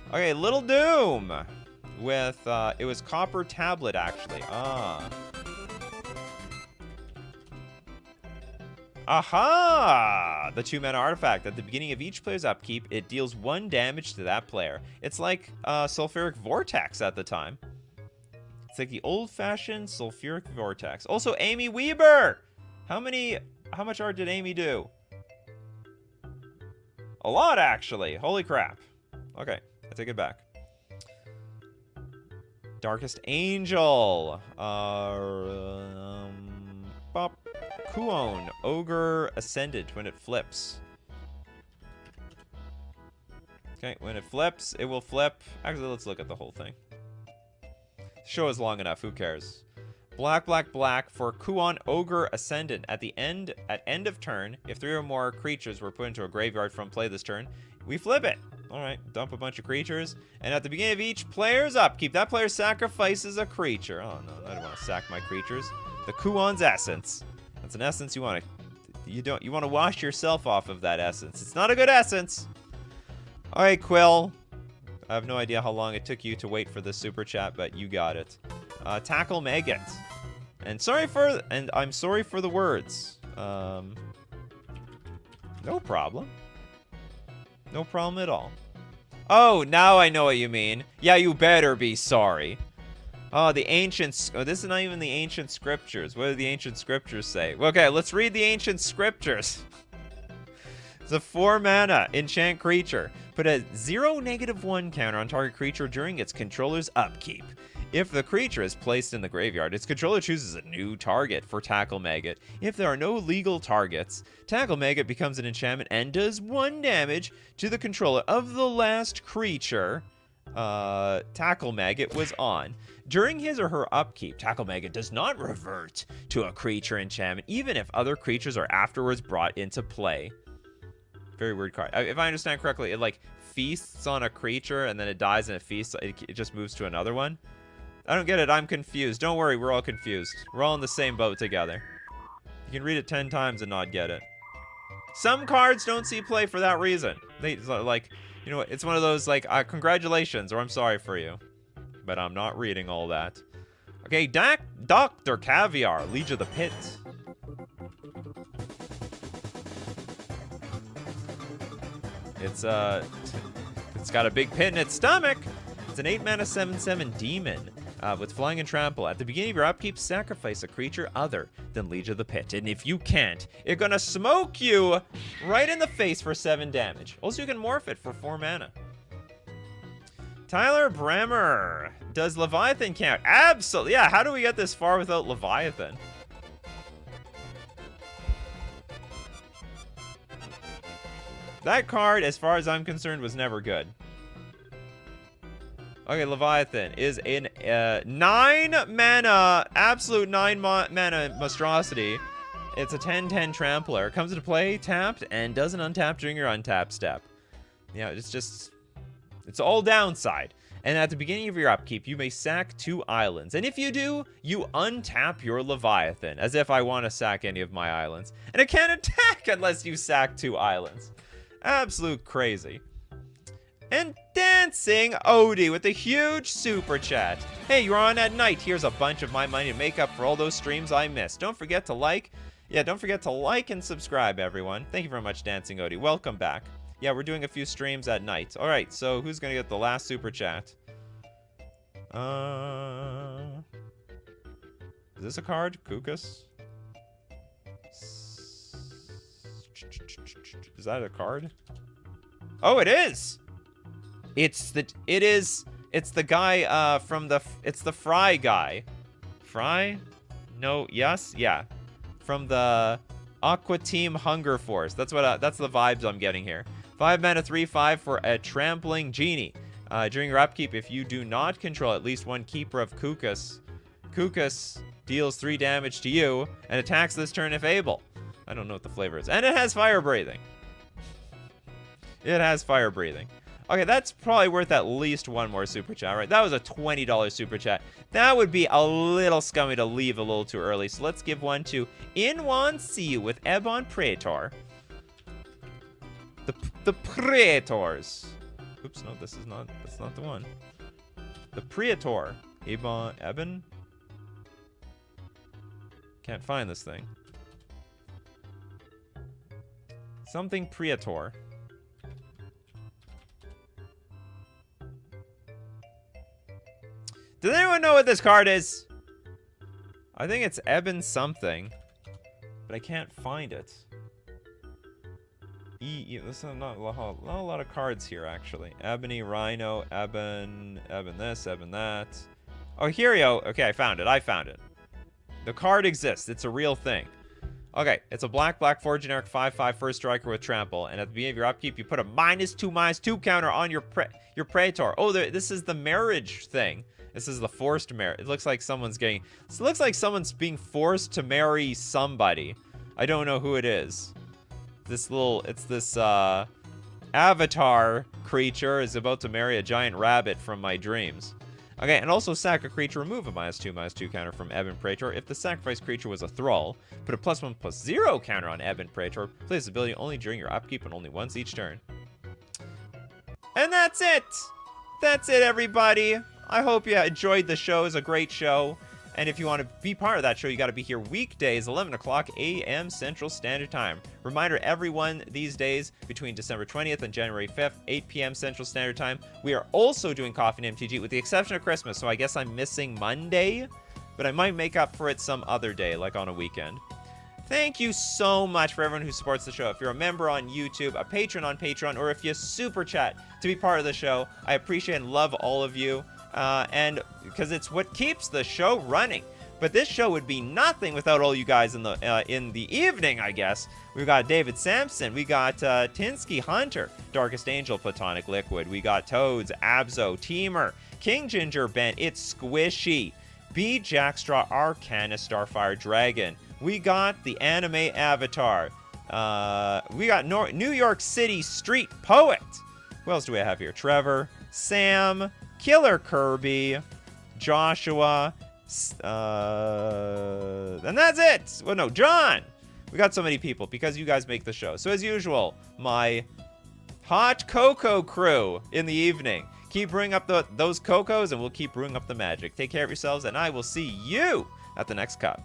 Okay, Little Doom. With, it was Copper Tablet, actually. Aha! The 2-mana artifact. At the beginning of each player's upkeep, it deals 1 damage to that player. It's like Sulfuric Vortex at the time. It's like the old-fashioned Sulfuric Vortex. Also, Amy Weber! How much art did Amy do? A lot, actually. Holy crap. Okay, I take it back. Darkest Angel. Kuon. Ogre Ascendant when it flips. Okay, when it flips, it will flip. Actually, let's look at the whole thing. The show is long enough. Who cares? Black, black, black for Kuon Ogre Ascendant. At end of turn, if 3 or more creatures were put into a graveyard from play this turn, we flip it. All right, dump a bunch of creatures. And at the beginning of each player's upkeep, that player sacrifices a creature. Oh, no, I don't want to sack my creatures. The Kuon's Essence. That's an essence you want to wash yourself off of that essence. It's not a good essence. All right, Quill. I have no idea how long it took you to wait for the super chat, but you got it. Tackle Maggot. And I'm sorry for the words. No problem. No problem at all. Oh, now I know what you mean. Yeah, you better be sorry. Oh, the ancients. Oh, this is not even the ancient scriptures. What do the ancient scriptures say? Okay, let's read the ancient scriptures. It's a 4-mana enchant creature. Put a 0/-1 counter on target creature during its controller's upkeep. If the creature is placed in the graveyard, its controller chooses a new target for Tackle Maggot. If there are no legal targets, Tackle Maggot becomes an enchantment and does 1 damage to the controller of the last creature Tackle Maggot was on. During his or her upkeep, Tackle Maggot does not revert to a creature enchantment, even if other creatures are afterwards brought into play. Very weird card. If I understand correctly, it like feasts on a creature and then it dies and it feasts. It just moves to another one. I don't get it. I'm confused. Don't worry. We're all confused. We're all in the same boat together. You can read it 10 times and not get it. Some cards don't see play for that reason. They like, you know what? It's one of those like, congratulations or I'm sorry for you. But I'm not reading all that. Okay, Dr. Caviar, Liege of the Pit. It's got a big pit in its stomach. It's an 8-mana 7/7 demon. with flying and trample. At the beginning of your upkeep, sacrifice a creature other than Liege of the Pit. And if you can't, it's gonna smoke you right in the face for 7 damage. Also, you can morph it for 4 mana. Tyler Bremer. Does Leviathan count? Absolutely. Yeah, how do we get this far without Leviathan? That card, as far as I'm concerned, was never good. Okay, Leviathan is in 9 mana, absolute 9 mana monstrosity. It's a 10/10 trampler. Comes into play tapped and doesn't untap during your untap step. Yeah, it's all downside. And at the beginning of your upkeep, you may sack 2 islands. And if you do, you untap your Leviathan, as if I want to sack any of my islands. And it can't attack unless you sack 2 islands. Absolute crazy. And Dancing Odie with a huge super chat. Hey, you're on at night. Here's a bunch of my money to make up for all those streams I missed. Don't forget to like. Yeah, don't forget to like and subscribe, everyone. Thank you very much, Dancing Odie. Welcome back. Yeah, we're doing a few streams at night. All right, so who's going to get the last super chat? Is this a card? Kukas? Is that a card? Oh, it is! It's the guy it's the Fry guy. Fry? No, yes, yeah. From the Aqua Team Hunger Force. That's the vibes I'm getting here. 5 mana 3/5 for a Trampling Genie. During your upkeep, if you do not control at least one keeper of Kukas, Kukas deals 3 damage to you and attacks this turn if able. I don't know what the flavor is. And it has fire breathing. It has fire breathing. Okay, that's probably worth at least one more super chat, right? That was a $20 super chat. That would be a little scummy to leave a little too early. So let's give one to Inwan C with Ebon Praetor. The Praetors. Oops, no, that's not the one. The Praetor. Eben? Can't find this thing. Something Praetor. Does anyone know what this card is? I think it's Eben something, but I can't find it. This is not a lot of cards here, actually. Ebony, Rhino, Eben this, Eben that. Oh, here we go. Okay, I found it. The card exists. It's a real thing. Okay, it's a black 4 generic 5/5 first striker with trample, and at the beginning of your upkeep, you put a -2/-2 counter on your Praetor. Oh, this is the marriage thing. This is the forced marriage. It looks like someone's being forced to marry somebody. I don't know who it is. It's this avatar creature is about to marry a giant rabbit from my dreams. Okay, and also sack a creature, remove a -2/-2 counter from Eben Praetor. If the sacrificed creature was a thrall, put a +1/+0 counter on Eben Praetor. Play this ability only during your upkeep and only once each turn. And that's it! That's it, everybody! I hope you enjoyed the show. It's a great show. And if you want to be part of that show, you got to be here weekdays, 11 o'clock a.m. Central Standard Time. Reminder, everyone these days, between December 20th and January 5th, 8 p.m. Central Standard Time, we are also doing Coffee and MTG, with the exception of Christmas. So I guess I'm missing Monday, but I might make up for it some other day, like on a weekend. Thank you so much for everyone who supports the show. If you're a member on YouTube, a patron on Patreon, or if you super chat to be part of the show, I appreciate and love all of you. And because it's what keeps the show running. But this show would be nothing without all you guys in the evening, I guess. We've got David Sampson. We got Tinsky Hunter, Darkest Angel, Platonic Liquid. We got Toads, Abzo, Teamer, King Ginger Bent, It's Squishy, B Jackstraw, Arcana, Starfire Dragon. We got the Anime Avatar. We got New York City Street Poet. Who else do we have here? Trevor, Sam, Killer Kirby, Joshua, and that's it. Well, no, John. We got so many people because you guys make the show. So as usual, my hot cocoa crew in the evening. Keep brewing up those cocos and we'll keep brewing up the magic. Take care of yourselves and I will see you at the next cup.